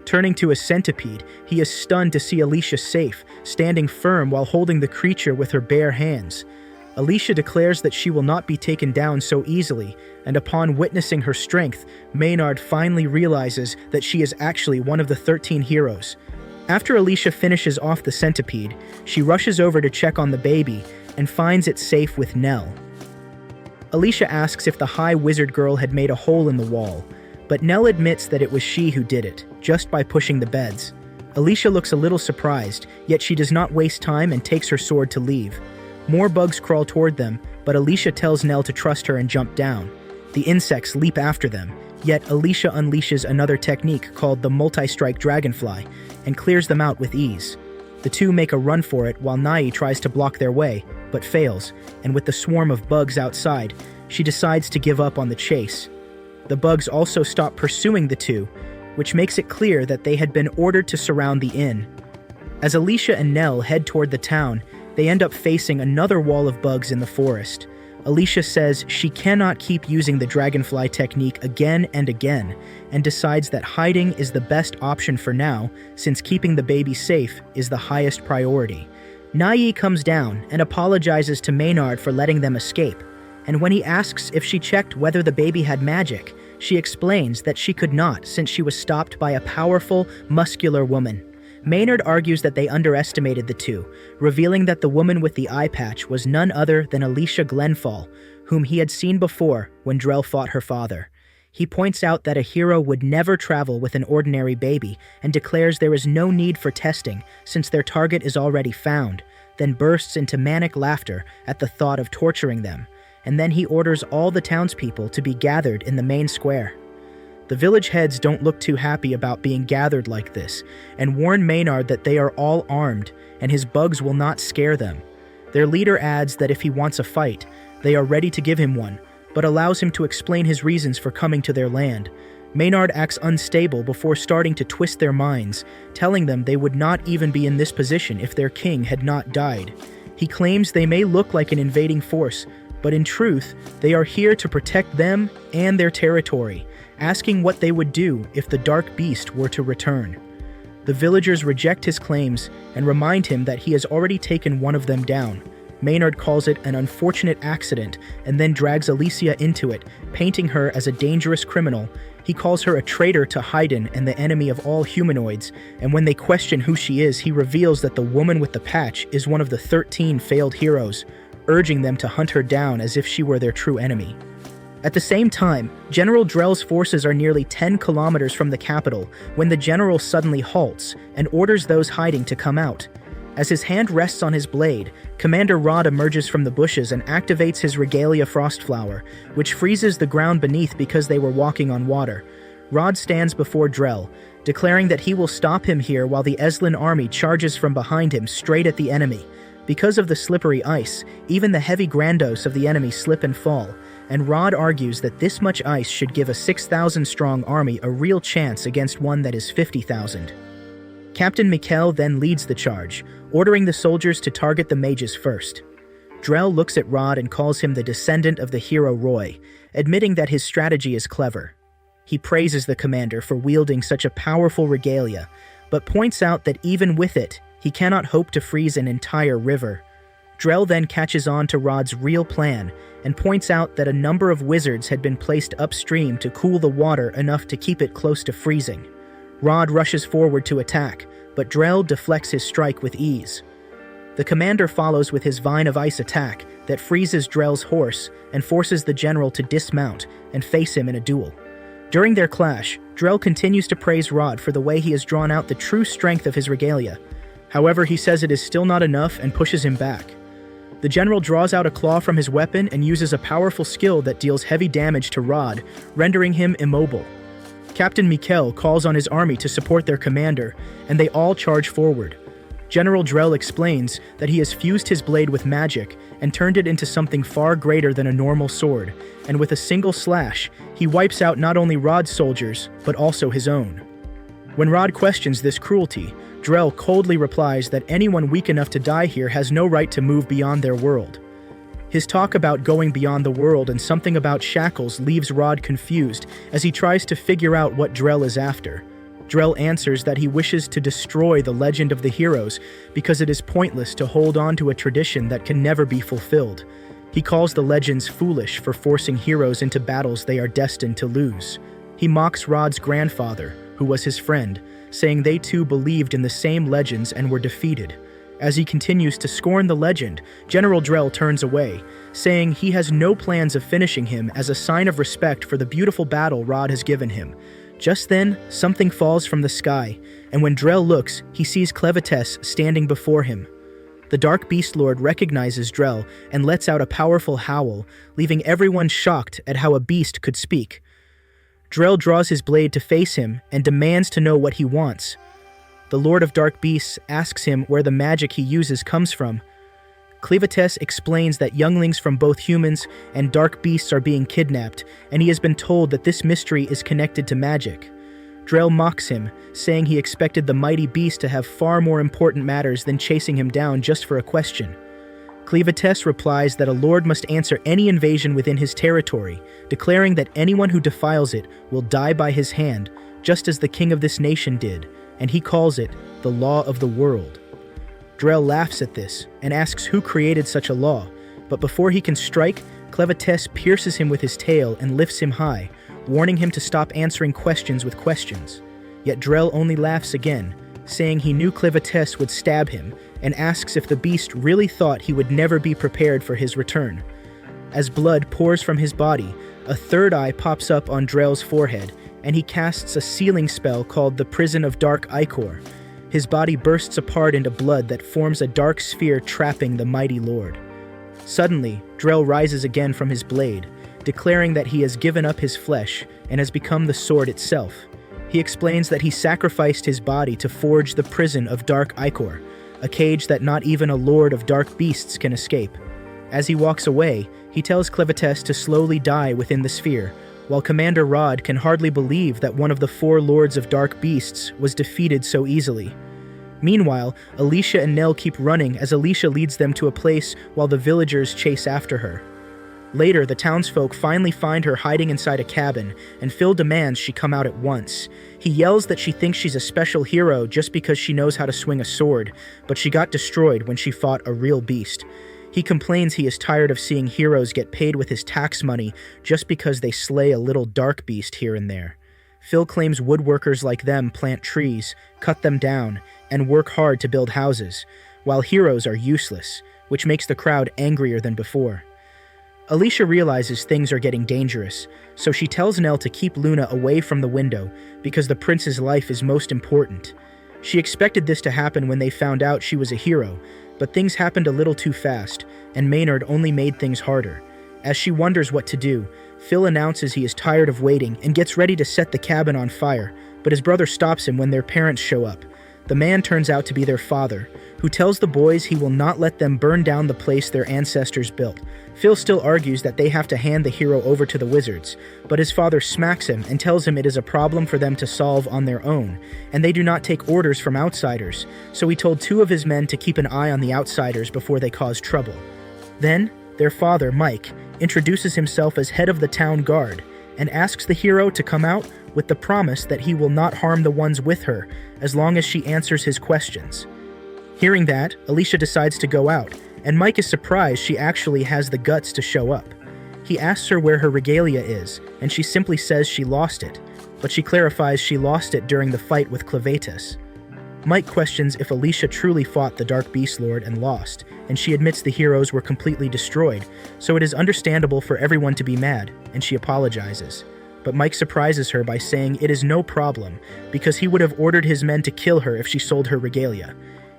Turning to his centipede, he is stunned to see Alicia safe, standing firm while holding the creature with her bare hands. Alicia declares that she will not be taken down so easily, and upon witnessing her strength, Maynard finally realizes that she is actually one of the 13 heroes. After Alicia finishes off the centipede, she rushes over to check on the baby and finds it safe with Nell. Alicia asks if the high wizard girl had made a hole in the wall, but Nell admits that it was she who did it, just by pushing the beds. Alicia looks a little surprised, yet she does not waste time and takes her sword to leave. More bugs crawl toward them, but Alicia tells Nell to trust her and jump down. The insects leap after them, yet Alicia unleashes another technique called the multi-strike dragonfly, and clears them out with ease. The two make a run for it while Nai tries to block their way, but fails, and with the swarm of bugs outside, she decides to give up on the chase. The bugs also stop pursuing the two, which makes it clear that they had been ordered to surround the inn. As Alicia and Nell head toward the town, they end up facing another wall of bugs in the forest. Alicia says she cannot keep using the dragonfly technique again and again, and decides that hiding is the best option for now, since keeping the baby safe is the highest priority. Nai comes down and apologizes to Maynard for letting them escape, and when he asks if she checked whether the baby had magic, she explains that she could not since she was stopped by a powerful, muscular woman. Maynard argues that they underestimated the two, revealing that the woman with the eye patch was none other than Alicia Glenfall, whom he had seen before when Drell fought her father. He points out that a hero would never travel with an ordinary baby and declares there is no need for testing since their target is already found, then bursts into manic laughter at the thought of torturing them, and then he orders all the townspeople to be gathered in the main square. The village heads don't look too happy about being gathered like this, and warn Maynard that they are all armed, and his bugs will not scare them. Their leader adds that if he wants a fight, they are ready to give him one, but allows him to explain his reasons for coming to their land. Maynard acts unstable before starting to twist their minds, telling them they would not even be in this position if their king had not died. He claims they may look like an invading force, but in truth, they are here to protect them and their territory, asking what they would do if the dark beast were to return. The villagers reject his claims and remind him that he has already taken one of them down. Maynard calls it an unfortunate accident and then drags Alicia into it, painting her as a dangerous criminal. He calls her a traitor to Haydn and the enemy of all humanoids, and when they question who she is, he reveals that the woman with the patch is one of the 13 failed heroes, urging them to hunt her down as if she were their true enemy. At the same time, General Drell's forces are nearly 10 kilometers from the capital when the general suddenly halts and orders those hiding to come out. As his hand rests on his blade, Commander Rod emerges from the bushes and activates his Regalia Frostflower, which freezes the ground beneath because they were walking on water. Rod stands before Drell, declaring that he will stop him here while the Eslin army charges from behind him straight at the enemy. Because of the slippery ice, even the heavy grandos of the enemy slip and fall, and Rod argues that this much ice should give a 6,000-strong army a real chance against one that is 50,000. Captain Mikkel then leads the charge, ordering the soldiers to target the mages first. Drell looks at Rod and calls him the descendant of the hero Roy, admitting that his strategy is clever. He praises the commander for wielding such a powerful regalia, but points out that even with it, he cannot hope to freeze an entire river. Drell then catches on to Rod's real plan and points out that a number of wizards had been placed upstream to cool the water enough to keep it close to freezing. Rod rushes forward to attack, but Drell deflects his strike with ease. The commander follows with his Vine of Ice attack that freezes Drell's horse and forces the general to dismount and face him in a duel. During their clash, Drell continues to praise Rod for the way he has drawn out the true strength of his regalia. However, he says it is still not enough and pushes him back. The general draws out a claw from his weapon and uses a powerful skill that deals heavy damage to Rod, rendering him immobile. Captain Mikkel calls on his army to support their commander, and they all charge forward. General Drell explains that he has fused his blade with magic and turned it into something far greater than a normal sword, and with a single slash, he wipes out not only Rod's soldiers, but also his own. When Rod questions this cruelty, Drell coldly replies that anyone weak enough to die here has no right to move beyond their world. His talk about going beyond the world and something about shackles leaves Rod confused as he tries to figure out what Drell is after. Drell answers that he wishes to destroy the legend of the heroes because it is pointless to hold on to a tradition that can never be fulfilled. He calls the legends foolish for forcing heroes into battles they are destined to lose. He mocks Rod's grandfather, who was his friend, saying they too believed in the same legends and were defeated. As he continues to scorn the legend, General Drell turns away, saying he has no plans of finishing him as a sign of respect for the beautiful battle Rod has given him. Just then, something falls from the sky, and when Drell looks, he sees Clevites standing before him. The Dark Beast Lord recognizes Drell and lets out a powerful howl, leaving everyone shocked at how a beast could speak. Drell draws his blade to face him and demands to know what he wants. The Lord of Dark Beasts asks him where the magic he uses comes from. Clevites explains that younglings from both humans and dark beasts are being kidnapped, and he has been told that this mystery is connected to magic. Drell mocks him, saying he expected the mighty beast to have far more important matters than chasing him down just for a question. Clevites replies that a lord must answer any invasion within his territory, declaring that anyone who defiles it will die by his hand, just as the king of this nation did, and he calls it the law of the world. Drell laughs at this and asks who created such a law, but before he can strike, Clevites pierces him with his tail and lifts him high, warning him to stop answering questions with questions. Yet Drell only laughs again, saying he knew Clevites would stab him, and asks if the beast really thought he would never be prepared for his return. As blood pours from his body, a third eye pops up on Drell's forehead, and he casts a sealing spell called the Prison of Dark Ichor. His body bursts apart into blood that forms a dark sphere trapping the mighty lord. Suddenly, Drell rises again from his blade, declaring that he has given up his flesh and has become the sword itself. He explains that he sacrificed his body to forge the Prison of Dark Ichor, a cage that not even a lord of dark beasts can escape. As he walks away, he tells Clevites to slowly die within the sphere, while Commander Rod can hardly believe that one of the 4 lords of dark beasts was defeated so easily. Meanwhile, Alicia and Nell keep running as Alicia leads them to a place while the villagers chase after her. Later, the townsfolk finally find her hiding inside a cabin, and Phil demands she come out at once. He yells that she thinks she's a special hero just because she knows how to swing a sword, but she got destroyed when she fought a real beast. He complains he is tired of seeing heroes get paid with his tax money just because they slay a little dark beast here and there. Phil claims woodworkers like them plant trees, cut them down, and work hard to build houses, while heroes are useless, which makes the crowd angrier than before. Alicia realizes things are getting dangerous, so she tells Nell to keep Luna away from the window because the prince's life is most important. She expected this to happen when they found out she was a hero, but things happened a little too fast, and Maynard only made things harder. As she wonders what to do, Phil announces he is tired of waiting and gets ready to set the cabin on fire, but his brother stops him when their parents show up. The man turns out to be their father, who tells the boys he will not let them burn down the place their ancestors built. Phil still argues that they have to hand the hero over to the wizards, but his father smacks him and tells him it is a problem for them to solve on their own, and they do not take orders from outsiders, so he told 2 of his men to keep an eye on the outsiders before they cause trouble. Then, their father, Mike, introduces himself as head of the town guard, and asks the hero to come out with the promise that he will not harm the ones with her as long as she answers his questions. Hearing that, Alicia decides to go out, and Mike is surprised she actually has the guts to show up. He asks her where her regalia is, and she simply says she lost it, but she clarifies she lost it during the fight with Clavatus. Mike questions if Alicia truly fought the Dark Beast Lord and lost, and she admits the heroes were completely destroyed, so it is understandable for everyone to be mad, and she apologizes. But Mike surprises her by saying it is no problem, because he would have ordered his men to kill her if she sold her regalia.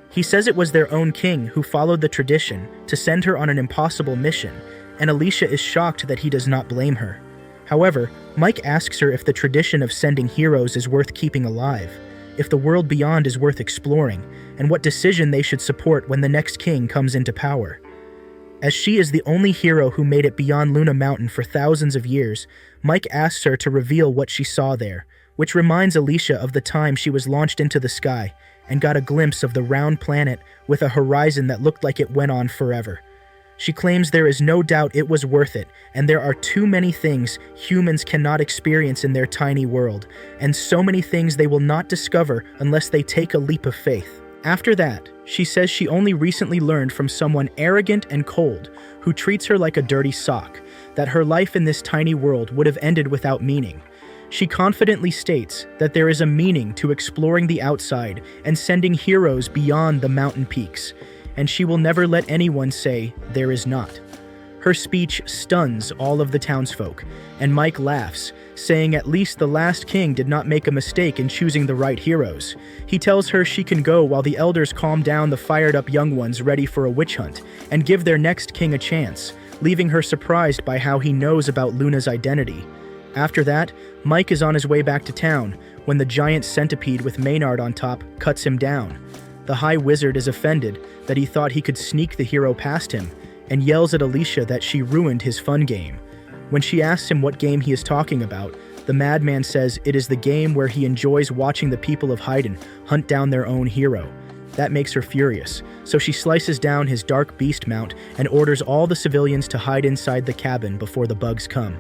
He says it was their own king who followed the tradition to send her on an impossible mission, and Alicia is shocked that he does not blame her. However, Mike asks her if the tradition of sending heroes is worth keeping alive, if the world beyond is worth exploring, and what decision they should support when the next king comes into power. As she is the only hero who made it beyond Luna Mountain for thousands of years, Mike asks her to reveal what she saw there, which reminds Alicia of the time she was launched into the sky and got a glimpse of the round planet with a horizon that looked like it went on forever. She claims there is no doubt it was worth it, and there are too many things humans cannot experience in their tiny world, and so many things they will not discover unless they take a leap of faith. After that, she says she only recently learned from someone arrogant and cold, who treats her like a dirty sock, that her life in this tiny world would have ended without meaning. She confidently states that there is a meaning to exploring the outside and sending heroes beyond the mountain peaks, and she will never let anyone say there is not. Her speech stuns all of the townsfolk, and Mike laughs, saying at least the last king did not make a mistake in choosing the right heroes. He tells her she can go while the elders calm down the fired-up young ones ready for a witch hunt, and give their next king a chance, leaving her surprised by how he knows about Luna's identity. After that, Mike is on his way back to town, when the giant centipede with Maynard on top cuts him down. The High Wizard is offended that he thought he could sneak the hero past him, and yells at Alicia that she ruined his fun game. When she asks him what game he is talking about, the madman says it is the game where he enjoys watching the people of Hyden hunt down their own hero. That makes her furious, so she slices down his dark beast mount and orders all the civilians to hide inside the cabin before the bugs come.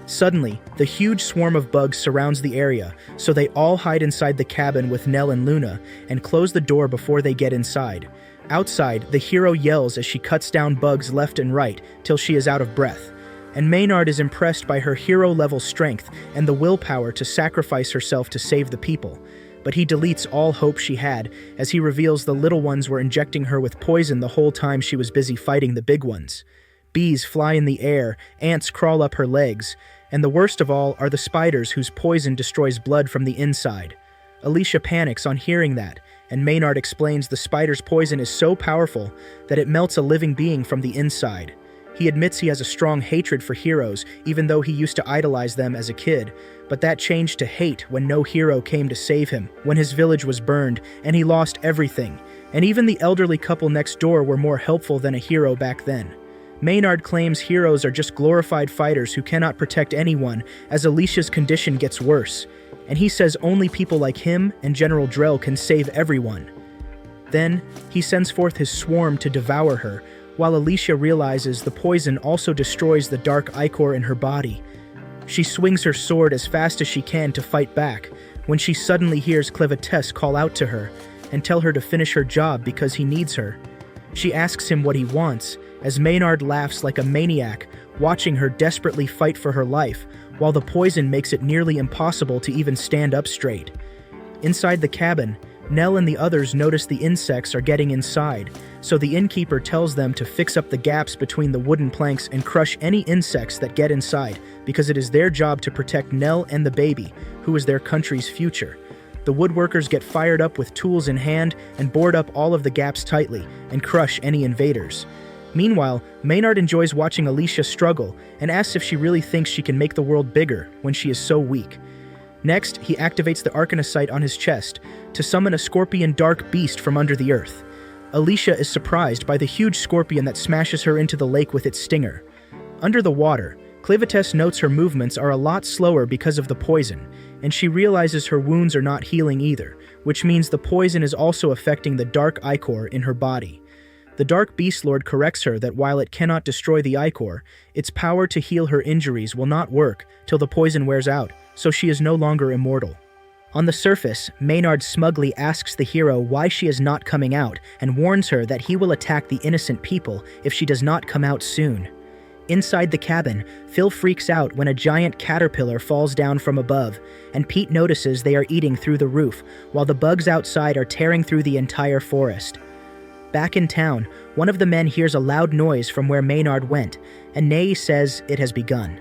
Suddenly, the huge swarm of bugs surrounds the area, so they all hide inside the cabin with Nell and Luna and close the door before they get inside. Outside, the hero yells as she cuts down bugs left and right till she is out of breath, and Maynard is impressed by her hero-level strength and the willpower to sacrifice herself to save the people. But he deletes all hope she had as he reveals the little ones were injecting her with poison the whole time she was busy fighting the big ones. Bees fly in the air, ants crawl up her legs, and the worst of all are the spiders whose poison destroys blood from the inside. Alicia panics on hearing that, and Maynard explains the spider's poison is so powerful that it melts a living being from the inside. He admits he has a strong hatred for heroes, even though he used to idolize them as a kid, but that changed to hate when no hero came to save him, when his village was burned, and he lost everything, and even the elderly couple next door were more helpful than a hero back then. Maynard claims heroes are just glorified fighters who cannot protect anyone as Alicia's condition gets worse, and he says only people like him and General Drell can save everyone. Then, he sends forth his swarm to devour her, while Alicia realizes the poison also destroys the dark ichor in her body. She swings her sword as fast as she can to fight back, when she suddenly hears Clavatus call out to her and tell her to finish her job because he needs her. She asks him what he wants, as Maynard laughs like a maniac, watching her desperately fight for her life, while the poison makes it nearly impossible to even stand up straight. Inside the cabin, Nell and the others notice the insects are getting inside, so the innkeeper tells them to fix up the gaps between the wooden planks and crush any insects that get inside, because it is their job to protect Nell and the baby, who is their country's future. The woodworkers get fired up with tools in hand and board up all of the gaps tightly and crush any invaders. Meanwhile, Maynard enjoys watching Alicia struggle and asks if she really thinks she can make the world bigger when she is so weak. Next, he activates the arcanocite on his chest to summon a scorpion dark beast from under the earth. Alicia is surprised by the huge scorpion that smashes her into the lake with its stinger. Under the water, Clivites notes her movements are a lot slower because of the poison, and she realizes her wounds are not healing either, which means the poison is also affecting the dark ichor in her body. The Dark Beast Lord corrects her that while it cannot destroy the ichor, its power to heal her injuries will not work till the poison wears out, so she is no longer immortal. On the surface, Maynard smugly asks the hero why she is not coming out and warns her that he will attack the innocent people if she does not come out soon. Inside the cabin, Phil freaks out when a giant caterpillar falls down from above, and Pete notices they are eating through the roof, while the bugs outside are tearing through the entire forest. Back in town, one of the men hears a loud noise from where Maynard went, and Nanny says it has begun.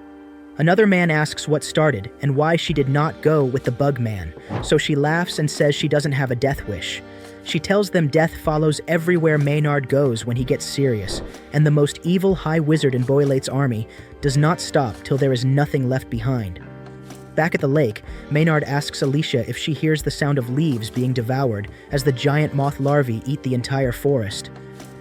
Another man asks what started and why she did not go with the bug man, so she laughs and says she doesn't have a death wish. She tells them death follows everywhere Maynard goes when he gets serious, and the most evil high wizard in Boylate's army does not stop till there is nothing left behind. Back at the lake, Maynard asks Alicia if she hears the sound of leaves being devoured as the giant moth larvae eat the entire forest.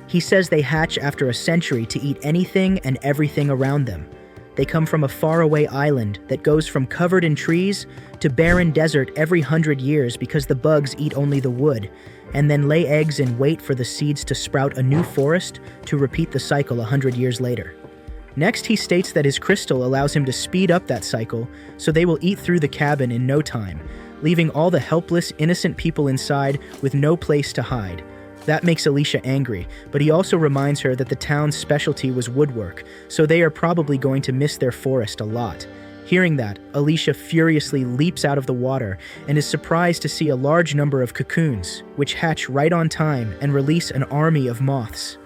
He says they hatch after a century to eat anything and everything around them. They come from a faraway island that goes from covered in trees to barren desert every 100 years because the bugs eat only the wood, and then lay eggs and wait for the seeds to sprout a new forest to repeat the cycle 100 years later. Next, he states that his crystal allows him to speed up that cycle, so they will eat through the cabin in no time, leaving all the helpless, innocent people inside with no place to hide. That makes Alicia angry, but he also reminds her that the town's specialty was woodwork, so they are probably going to miss their forest a lot. Hearing that, Alicia furiously leaps out of the water and is surprised to see a large number of cocoons, which hatch right on time and release an army of moths.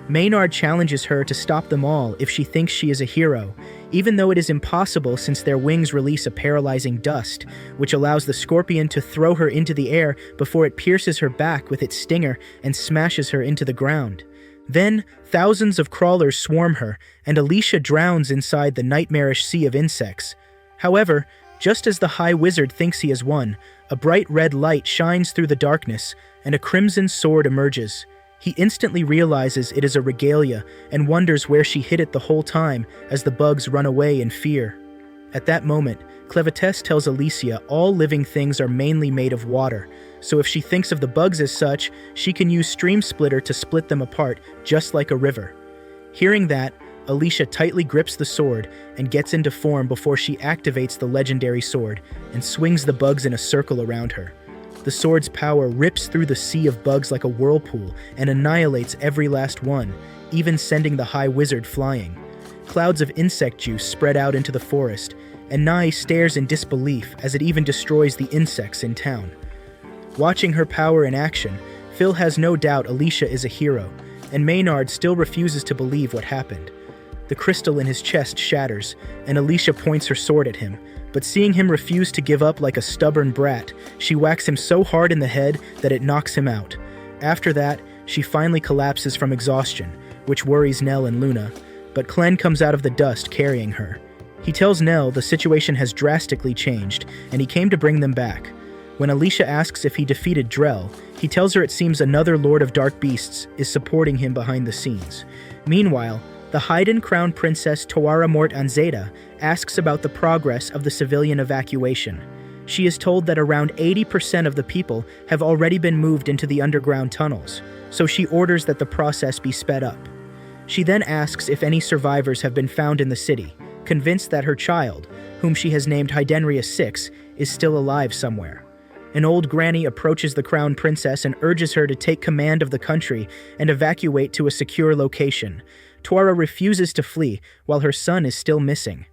Maynard challenges her to stop them all if she thinks she is a hero, even though it is impossible since their wings release a paralyzing dust, which allows the scorpion to throw her into the air before it pierces her back with its stinger and smashes her into the ground. Then, thousands of crawlers swarm her, and Alicia drowns inside the nightmarish sea of insects. However, just as the High Wizard thinks he has won, a bright red light shines through the darkness, and a crimson sword emerges. He instantly realizes it is a regalia and wonders where she hid it the whole time as the bugs run away in fear. At that moment, Clivites tells Alicia all living things are mainly made of water, so if she thinks of the bugs as such, she can use Stream Splitter to split them apart just like a river. Hearing that, Alicia tightly grips the sword and gets into form before she activates the legendary sword and swings the bugs in a circle around her. The sword's power rips through the sea of bugs like a whirlpool and annihilates every last one, even sending the High Wizard flying. Clouds of insect juice spread out into the forest, and Nanny stares in disbelief as it even destroys the insects in town. Watching her power in action, Phil has no doubt Alicia is a hero, and Maynard still refuses to believe what happened. The crystal in his chest shatters, and Alicia points her sword at him, but seeing him refuse to give up like a stubborn brat, she whacks him so hard in the head that it knocks him out. After that, she finally collapses from exhaustion, which worries Nell and Luna, but Clem comes out of the dust carrying her. He tells Nell the situation has drastically changed, and he came to bring them back. When Alicia asks if he defeated Drell, he tells her it seems another Lord of Dark Beasts is supporting him behind the scenes. Meanwhile, the Haydn Crown Princess Toara Mort Anzeda asks about the progress of the civilian evacuation. She is told that around 80% of the people have already been moved into the underground tunnels, so she orders that the process be sped up. She then asks if any survivors have been found in the city, convinced that her child, whom she has named Hydenria VI, is still alive somewhere. An old granny approaches the crown princess and urges her to take command of the country and evacuate to a secure location. Toara refuses to flee while her son is still missing.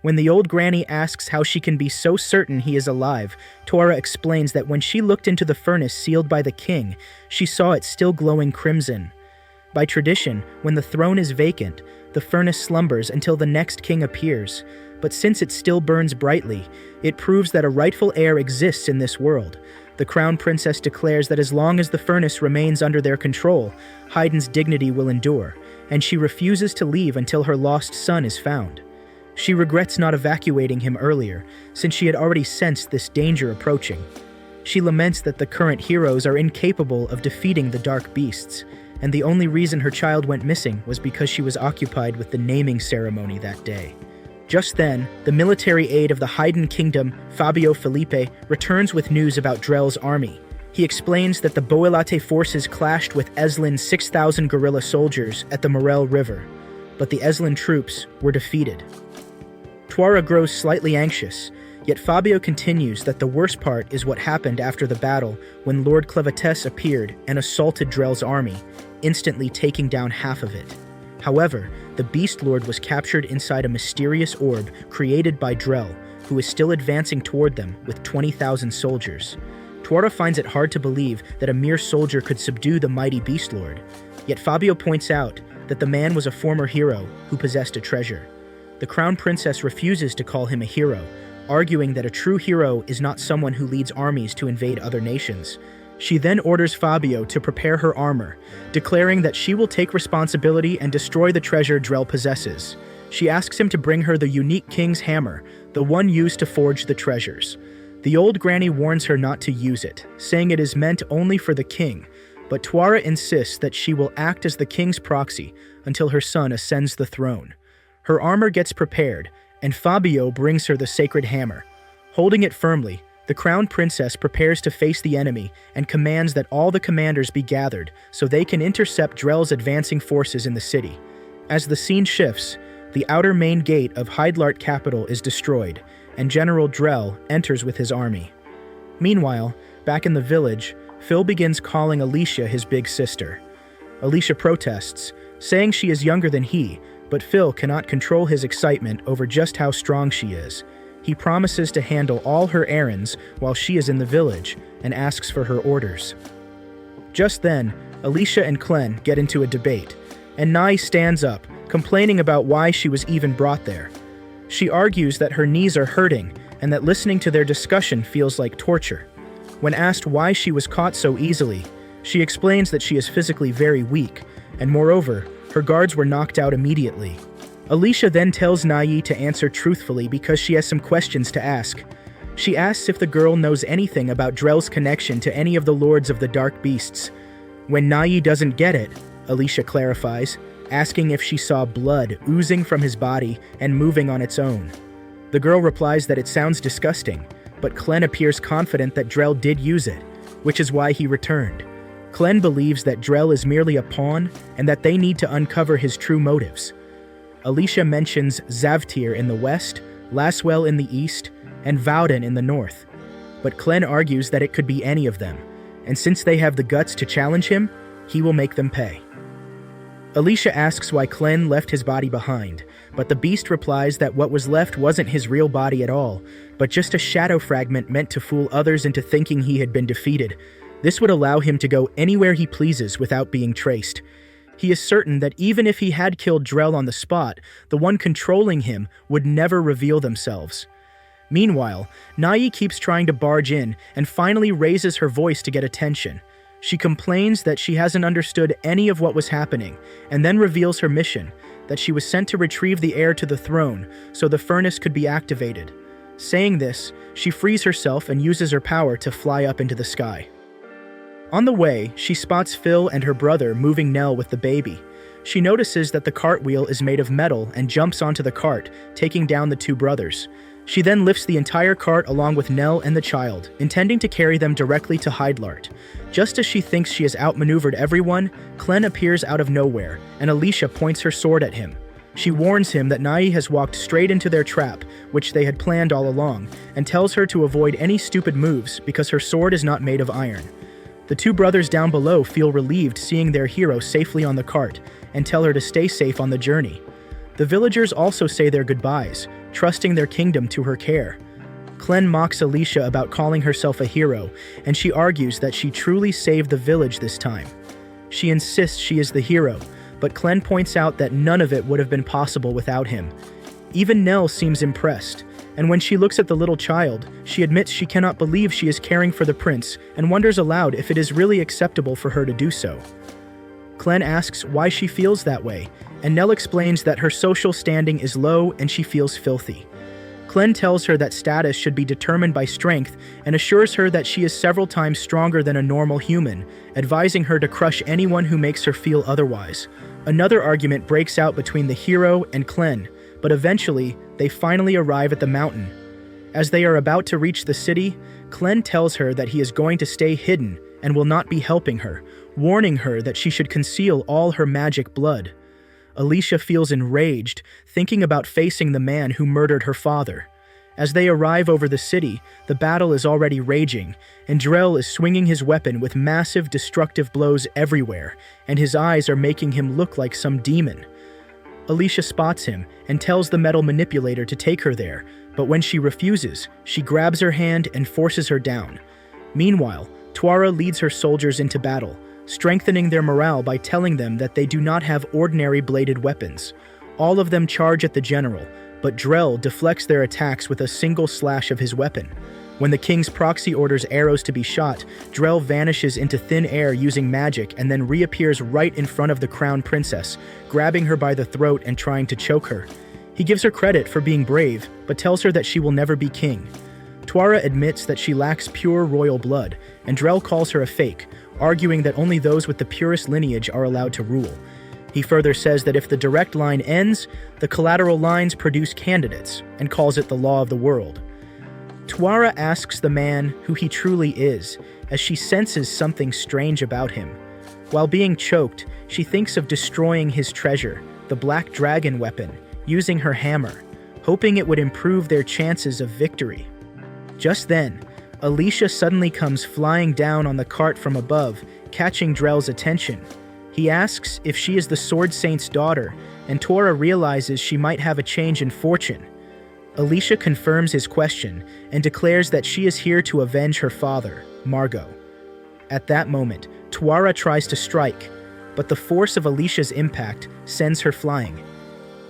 When the old granny asks how she can be so certain he is alive, Toara explains that when she looked into the furnace sealed by the king, she saw it still glowing crimson. By tradition, when the throne is vacant, the furnace slumbers until the next king appears, but since it still burns brightly, it proves that a rightful heir exists in this world. The crown princess declares that as long as the furnace remains under their control, Haydn's dignity will endure, and she refuses to leave until her lost son is found. She regrets not evacuating him earlier, since she had already sensed this danger approaching. She laments that the current heroes are incapable of defeating the dark beasts, and the only reason her child went missing was because she was occupied with the naming ceremony that day. Just then, the military aide of the Haydn Kingdom, Fabio Felipe, returns with news about Drell's army. He explains that the Boelate forces clashed with Eslin's 6,000 guerrilla soldiers at the Morel River, but the Eslin troops were defeated. Tuara grows slightly anxious, yet Fabio continues that the worst part is what happened after the battle when Lord Clevates appeared and assaulted Drell's army, instantly taking down half of it. However, the Beast Lord was captured inside a mysterious orb created by Drell, who is still advancing toward them with 20,000 soldiers. Tuara finds it hard to believe that a mere soldier could subdue the mighty Beast Lord, yet Fabio points out that the man was a former hero who possessed a treasure. The Crown Princess refuses to call him a hero, arguing that a true hero is not someone who leads armies to invade other nations. She then orders Fabio to prepare her armor, declaring that she will take responsibility and destroy the treasure Drell possesses. She asks him to bring her the unique king's hammer, the one used to forge the treasures. The old granny warns her not to use it, saying it is meant only for the king, but Tuara insists that she will act as the king's proxy until her son ascends the throne. Her armor gets prepared, and Fabio brings her the sacred hammer. Holding it firmly, the Crown Princess prepares to face the enemy and commands that all the commanders be gathered so they can intercept Drell's advancing forces in the city. As the scene shifts, the outer main gate of Heidlart capital is destroyed, and General Drell enters with his army. Meanwhile, back in the village, Phil begins calling Alicia his big sister. Alicia protests, saying she is younger than he, but Phil cannot control his excitement over just how strong she is. He promises to handle all her errands while she is in the village and asks for her orders. Just then, Alicia and Clem get into a debate, and Nanny stands up, complaining about why she was even brought there. She argues that her knees are hurting and that listening to their discussion feels like torture. When asked why she was caught so easily, she explains that she is physically very weak, and moreover, her guards were knocked out immediately. Alicia then tells Nanny to answer truthfully because she has some questions to ask. She asks if the girl knows anything about Drell's connection to any of the lords of the dark beasts. When Nanny doesn't get it, Alicia clarifies, asking if she saw blood oozing from his body and moving on its own. The girl replies that it sounds disgusting, but Clem appears confident that Drell did use it, which is why he returned. Clem believes that Drell is merely a pawn and that they need to uncover his true motives. Alicia mentions Zavtir in the west, Laswell in the east, and Vauden in the north. But Clem argues that it could be any of them, and since they have the guts to challenge him, he will make them pay. Alicia asks why Clem left his body behind, but the beast replies that what was left wasn't his real body at all, but just a shadow fragment meant to fool others into thinking he had been defeated. This would allow him to go anywhere he pleases without being traced. He is certain that even if he had killed Drell on the spot, the one controlling him would never reveal themselves. Meanwhile, Nanny keeps trying to barge in and finally raises her voice to get attention. She complains that she hasn't understood any of what was happening, and then reveals her mission, that she was sent to retrieve the heir to the throne so the furnace could be activated. Saying this, she frees herself and uses her power to fly up into the sky. On the way, she spots Phil and her brother moving Nell with the baby. She notices that the cartwheel is made of metal and jumps onto the cart, taking down the two brothers. She then lifts the entire cart along with Nell and the child, intending to carry them directly to Heidlart. Just as she thinks she has outmaneuvered everyone, Clem appears out of nowhere, and Alicia points her sword at him. She warns him that Nanny has walked straight into their trap, which they had planned all along, and tells her to avoid any stupid moves because her sword is not made of iron. The two brothers down below feel relieved seeing their hero safely on the cart, and tell her to stay safe on the journey. The villagers also say their goodbyes, trusting their kingdom to her care. Clem mocks Alicia about calling herself a hero, and she argues that she truly saved the village this time. She insists she is the hero, but Clem points out that none of it would have been possible without him. Even Nell seems impressed, and when she looks at the little child, she admits she cannot believe she is caring for the prince and wonders aloud if it is really acceptable for her to do so. Clem asks why she feels that way, and Nell explains that her social standing is low and she feels filthy. Clem tells her that status should be determined by strength and assures her that she is several times stronger than a normal human, advising her to crush anyone who makes her feel otherwise. Another argument breaks out between the hero and Clem, but eventually, they finally arrive at the mountain. As they are about to reach the city, Clem tells her that he is going to stay hidden and will not be helping her, warning her that she should conceal all her magic blood. Alicia feels enraged, thinking about facing the man who murdered her father. As they arrive over the city, the battle is already raging, and Drell is swinging his weapon with massive destructive blows everywhere, and his eyes are making him look like some demon. Alicia spots him and tells the metal manipulator to take her there, but when she refuses, she grabs her hand and forces her down. Meanwhile, Tuara leads her soldiers into battle, strengthening their morale by telling them that they do not have ordinary bladed weapons. All of them charge at the general, but Drell deflects their attacks with a single slash of his weapon. When the king's proxy orders arrows to be shot, Drell vanishes into thin air using magic and then reappears right in front of the crown princess, grabbing her by the throat and trying to choke her. He gives her credit for being brave, but tells her that she will never be king. Tuara admits that she lacks pure royal blood, and Drell calls her a fake, arguing that only those with the purest lineage are allowed to rule. He further says that if the direct line ends, the collateral lines produce candidates, and calls it the law of the world. Tuara asks the man who he truly is, as she senses something strange about him. While being choked, she thinks of destroying his treasure, the black dragon weapon, using her hammer, hoping it would improve their chances of victory. Just then, Alicia suddenly comes flying down on the cart from above, catching Drell's attention. He asks if she is the Sword Saint's daughter, and Tuara realizes she might have a change in fortune. Alicia confirms his question and declares that she is here to avenge her father, Margot. At that moment, Tuara tries to strike, but the force of Alicia's impact sends her flying.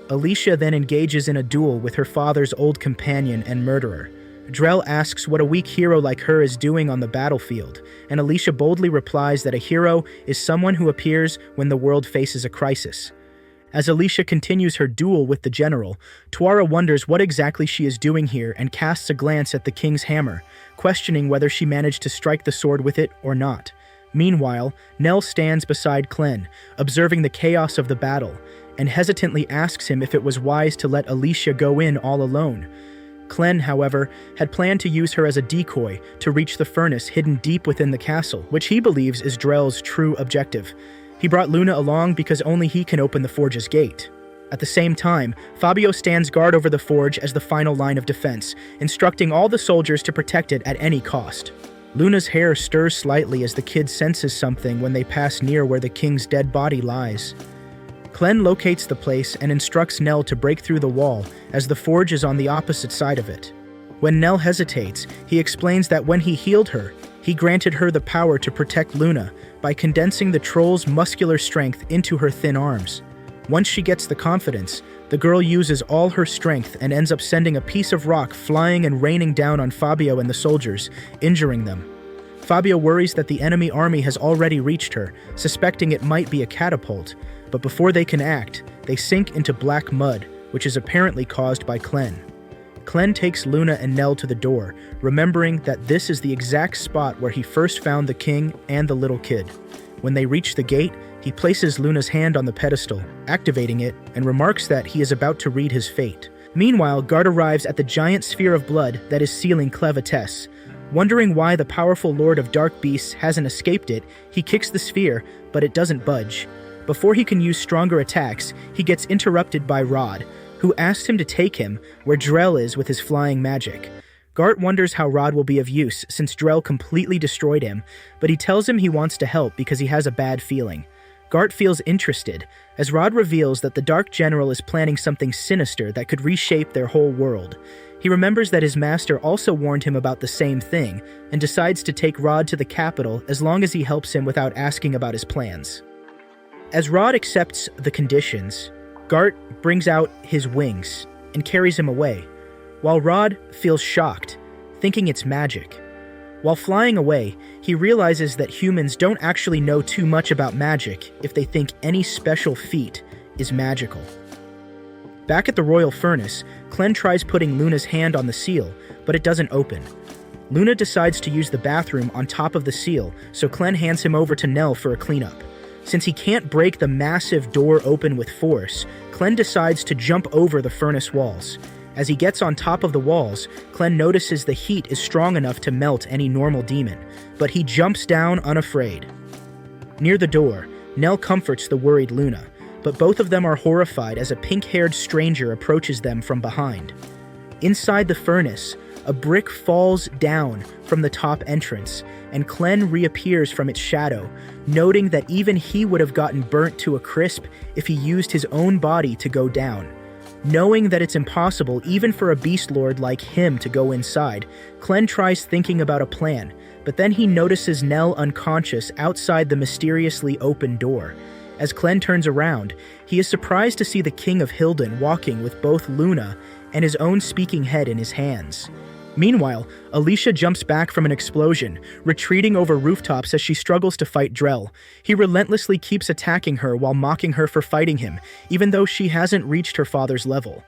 Alicia then engages in a duel with her father's old companion and murderer. Drell asks what a weak hero like her is doing on the battlefield, and Alicia boldly replies that a hero is someone who appears when the world faces a crisis. As Alicia continues her duel with the general, Tuara wonders what exactly she is doing here and casts a glance at the king's hammer, questioning whether she managed to strike the sword with it or not. Meanwhile, Nell stands beside Clem, observing the chaos of the battle, and hesitantly asks him if it was wise to let Alicia go in all alone. Clem, however, had planned to use her as a decoy to reach the furnace hidden deep within the castle, which he believes is Drell's true objective. He brought Luna along because only he can open the forge's gate. At the same time, Fabio stands guard over the forge as the final line of defense, instructing all the soldiers to protect it at any cost. Luna's hair stirs slightly as the kid senses something when they pass near where the king's dead body lies. Clem locates the place and instructs Nell to break through the wall, as the forge is on the opposite side of it. When Nell hesitates, he explains that when he healed her, he granted her the power to protect Luna by condensing the troll's muscular strength into her thin arms. Once she gets the confidence, the girl uses all her strength and ends up sending a piece of rock flying and raining down on Fabio and the soldiers, injuring them. Fabio worries that the enemy army has already reached her, suspecting it might be a catapult, but before they can act, they sink into black mud, which is apparently caused by Clem. Clem takes Luna and Nell to the door, remembering that this is the exact spot where he first found the king and the little kid. When they reach the gate, he places Luna's hand on the pedestal, activating it, and remarks that he is about to read his fate. Meanwhile, Guard arrives at the giant sphere of blood that is sealing Clevetess. Wondering why the powerful Lord of Dark Beasts hasn't escaped it, he kicks the sphere, but it doesn't budge. Before he can use stronger attacks, he gets interrupted by Rod, who asks him to take him where Drell is with his flying magic. Gart wonders how Rod will be of use since Drell completely destroyed him, but he tells him he wants to help because he has a bad feeling. Gart feels interested, as Rod reveals that the Dark General is planning something sinister that could reshape their whole world. He remembers that his master also warned him about the same thing, and decides to take Rod to the capital as long as he helps him without asking about his plans. As Rod accepts the conditions, Gart brings out his wings and carries him away, while Rod feels shocked, thinking it's magic. While flying away, he realizes that humans don't actually know too much about magic if they think any special feat is magical. Back at the royal furnace, Clem tries putting Luna's hand on the seal, but it doesn't open. Luna decides to use the bathroom on top of the seal, so Clem hands him over to Nell for a cleanup. Since he can't break the massive door open with force, Clem decides to jump over the furnace walls. As he gets on top of the walls, Clem notices the heat is strong enough to melt any normal demon, but he jumps down unafraid. Near the door, Nell comforts the worried Luna, but both of them are horrified as a pink-haired stranger approaches them from behind. Inside the furnace, a brick falls down from the top entrance, and Clem reappears from its shadow, noting that even he would have gotten burnt to a crisp if he used his own body to go down. Knowing that it's impossible even for a beast lord like him to go inside, Clem tries thinking about a plan, but then he notices Nell unconscious outside the mysteriously open door. As Clem turns around, he is surprised to see the King of Hilden walking with both Luna and his own speaking head in his hands. Meanwhile, Alicia jumps back from an explosion, retreating over rooftops as she struggles to fight Drell. He relentlessly keeps attacking her while mocking her for fighting him, even though she hasn't reached her father's level.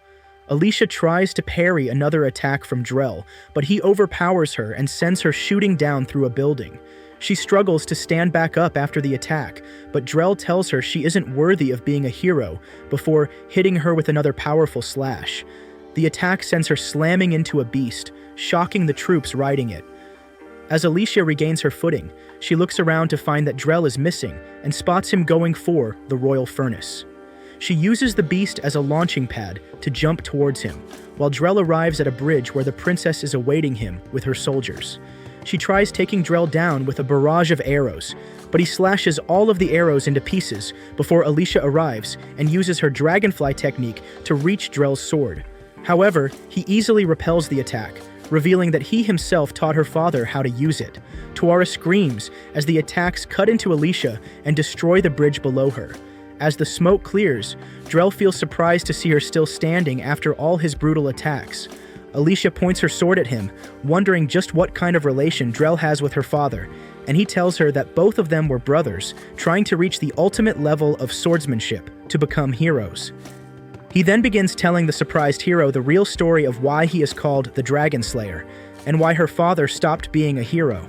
Alicia tries to parry another attack from Drell, but he overpowers her and sends her shooting down through a building. She struggles to stand back up after the attack, but Drell tells her she isn't worthy of being a hero before hitting her with another powerful slash. The attack sends her slamming into a beast, shocking the troops riding it. As Alicia regains her footing, she looks around to find that Drell is missing and spots him going for the royal furnace. She uses the beast as a launching pad to jump towards him, while Drell arrives at a bridge where the princess is awaiting him with her soldiers. She tries taking Drell down with a barrage of arrows, but he slashes all of the arrows into pieces before Alicia arrives and uses her dragonfly technique to reach Drell's sword. However, he easily repels the attack, revealing that he himself taught her father how to use it. Tuara screams as the attacks cut into Alicia and destroy the bridge below her. As the smoke clears, Drell feels surprised to see her still standing after all his brutal attacks. Alicia points her sword at him, wondering just what kind of relation Drell has with her father, and he tells her that both of them were brothers, trying to reach the ultimate level of swordsmanship to become heroes. He then begins telling the surprised hero the real story of why he is called the Dragon Slayer, and why her father stopped being a hero.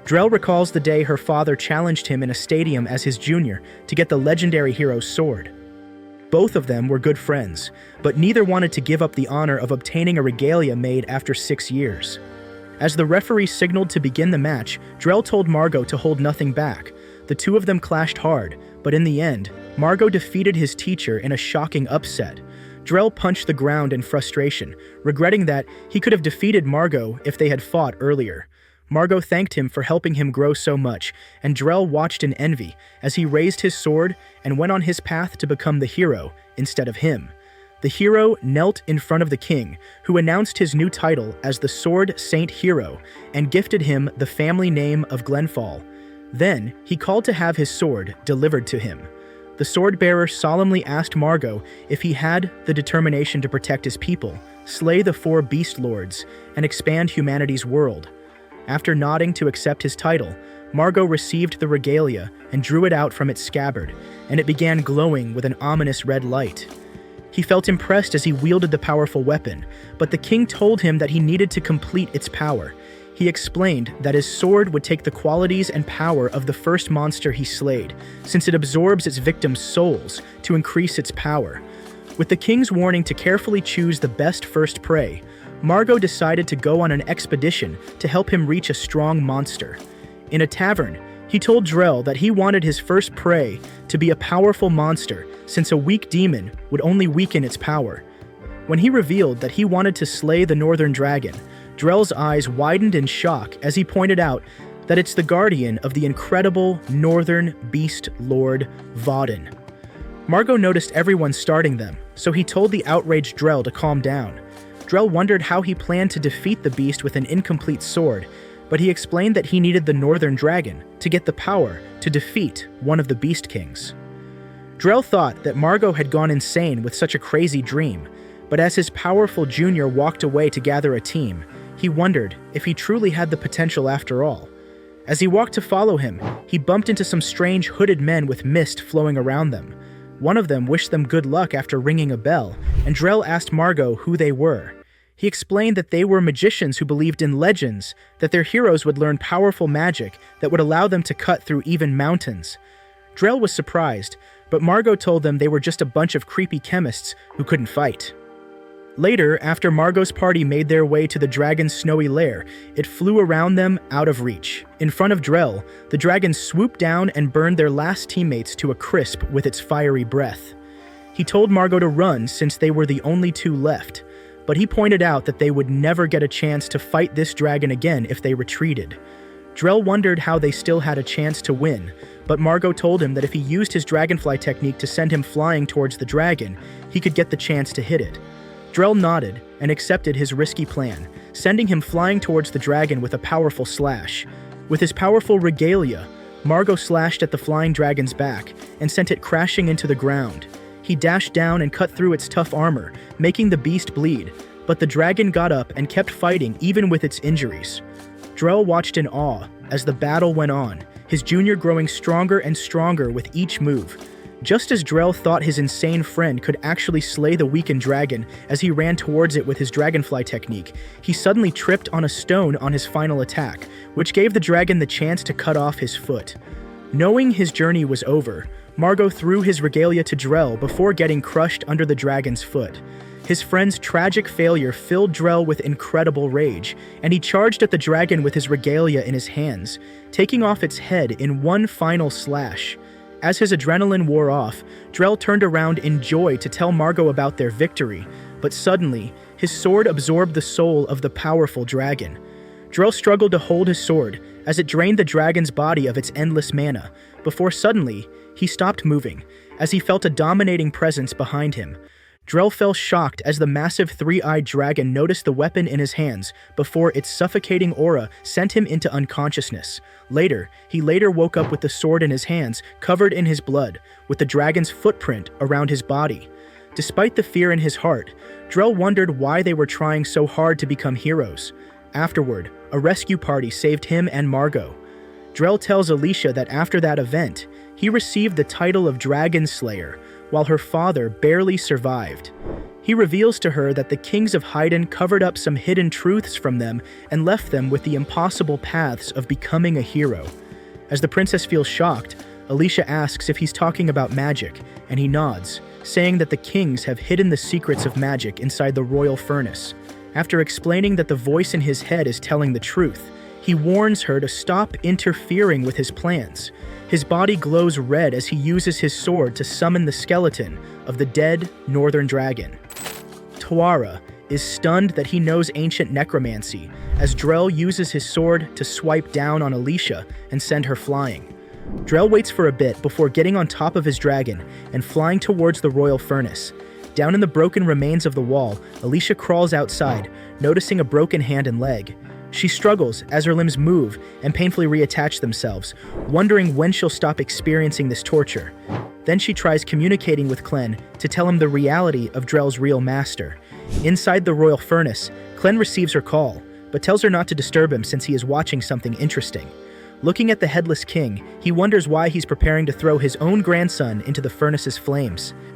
Drell recalls the day her father challenged him in a stadium as his junior to get the legendary hero's sword. Both of them were good friends, but neither wanted to give up the honor of obtaining a regalia made after 6 years. As the referee signaled to begin the match, Drell told Margot to hold nothing back. The two of them clashed hard, but in the end, Margot defeated his teacher in a shocking upset. Drell punched the ground in frustration, regretting that he could have defeated Margot if they had fought earlier. Margot thanked him for helping him grow so much, and Drell watched in envy as he raised his sword and went on his path to become the hero instead of him. The hero knelt in front of the king, who announced his new title as the Sword Saint Hero and gifted him the family name of Glenfall. Then, he called to have his sword delivered to him. The sword-bearer solemnly asked Margot if he had the determination to protect his people, slay the 4 beast lords, and expand humanity's world. After nodding to accept his title, Margot received the regalia and drew it out from its scabbard, and it began glowing with an ominous red light. He felt impressed as he wielded the powerful weapon, but the king told him that he needed to complete its power. He explained that his sword would take the qualities and power of the first monster he slayed, since it absorbs its victims' souls to increase its power. With the king's warning to carefully choose the best first prey, Margot decided to go on an expedition to help him reach a strong monster. In a tavern, he told Drell that he wanted his first prey to be a powerful monster, since a weak demon would only weaken its power. When he revealed that he wanted to slay the Northern Dragon, Drell's eyes widened in shock as he pointed out that it's the guardian of the incredible Northern Beast Lord Vauden. Margot noticed everyone starting them, so he told the outraged Drell to calm down. Drell wondered how he planned to defeat the beast with an incomplete sword, but he explained that he needed the Northern Dragon to get the power to defeat one of the Beast Kings. Drell thought that Margot had gone insane with such a crazy dream, but as his powerful junior walked away to gather a team, He wondered if he truly had the potential after all. As he walked to follow him, he bumped into some strange hooded men with mist flowing around them. One of them wished them good luck after ringing a bell, and Drell asked Margot who they were. He explained that they were magicians who believed in legends, that their heroes would learn powerful magic that would allow them to cut through even mountains. Drell was surprised, but Margot told them they were just a bunch of creepy chemists who couldn't fight. Later, after Margot's party made their way to the dragon's snowy lair, it flew around them out of reach. In front of Drell, the dragon swooped down and burned their last teammates to a crisp with its fiery breath. He told Margot to run since they were the only two left, but he pointed out that they would never get a chance to fight this dragon again if they retreated. Drell wondered how they still had a chance to win, but Margot told him that if he used his dragonfly technique to send him flying towards the dragon, he could get the chance to hit it. Drell nodded and accepted his risky plan, sending him flying towards the dragon with a powerful slash. With his powerful regalia, Margot slashed at the flying dragon's back and sent it crashing into the ground. He dashed down and cut through its tough armor, making the beast bleed, but the dragon got up and kept fighting even with its injuries. Drell watched in awe as the battle went on, his junior growing stronger and stronger with each move. Just as Drell thought his insane friend could actually slay the weakened dragon as he ran towards it with his dragonfly technique, he suddenly tripped on a stone on his final attack, which gave the dragon the chance to cut off his foot. Knowing his journey was over, Margot threw his regalia to Drell before getting crushed under the dragon's foot. His friend's tragic failure filled Drell with incredible rage, and he charged at the dragon with his regalia in his hands, taking off its head in one final slash. As his adrenaline wore off, Drell turned around in joy to tell Margot about their victory, but suddenly, his sword absorbed the soul of the powerful dragon. Drell struggled to hold his sword as it drained the dragon's body of its endless mana, before suddenly, he stopped moving, as he felt a dominating presence behind him. Drell fell shocked as the massive three-eyed dragon noticed the weapon in his hands before its suffocating aura sent him into unconsciousness. He later woke up with the sword in his hands, covered in his blood, with the dragon's footprint around his body. Despite the fear in his heart, Drell wondered why they were trying so hard to become heroes. Afterward, a rescue party saved him and Margot. Drell tells Alicia that after that event, he received the title of Dragon Slayer, while her father barely survived. He reveals to her that the kings of Haydn covered up some hidden truths from them and left them with the impossible paths of becoming a hero. As the princess feels shocked, Alicia asks if he's talking about magic, and he nods, saying that the kings have hidden the secrets of magic inside the royal furnace. After explaining that the voice in his head is telling the truth, he warns her to stop interfering with his plans. His body glows red as he uses his sword to summon the skeleton of the dead northern dragon. Tuara is stunned that he knows ancient necromancy, as Drell uses his sword to swipe down on Alicia and send her flying. Drell waits for a bit before getting on top of his dragon and flying towards the royal furnace. Down in the broken remains of the wall, Alicia crawls outside, noticing a broken hand and leg. She struggles as her limbs move and painfully reattach themselves, wondering when she'll stop experiencing this torture. Then she tries communicating with Clem to tell him the reality of Drell's real master. Inside the royal furnace, Clem receives her call, but tells her not to disturb him since he is watching something interesting. Looking at the headless king, he wonders why he's preparing to throw his own grandson into the furnace's flames.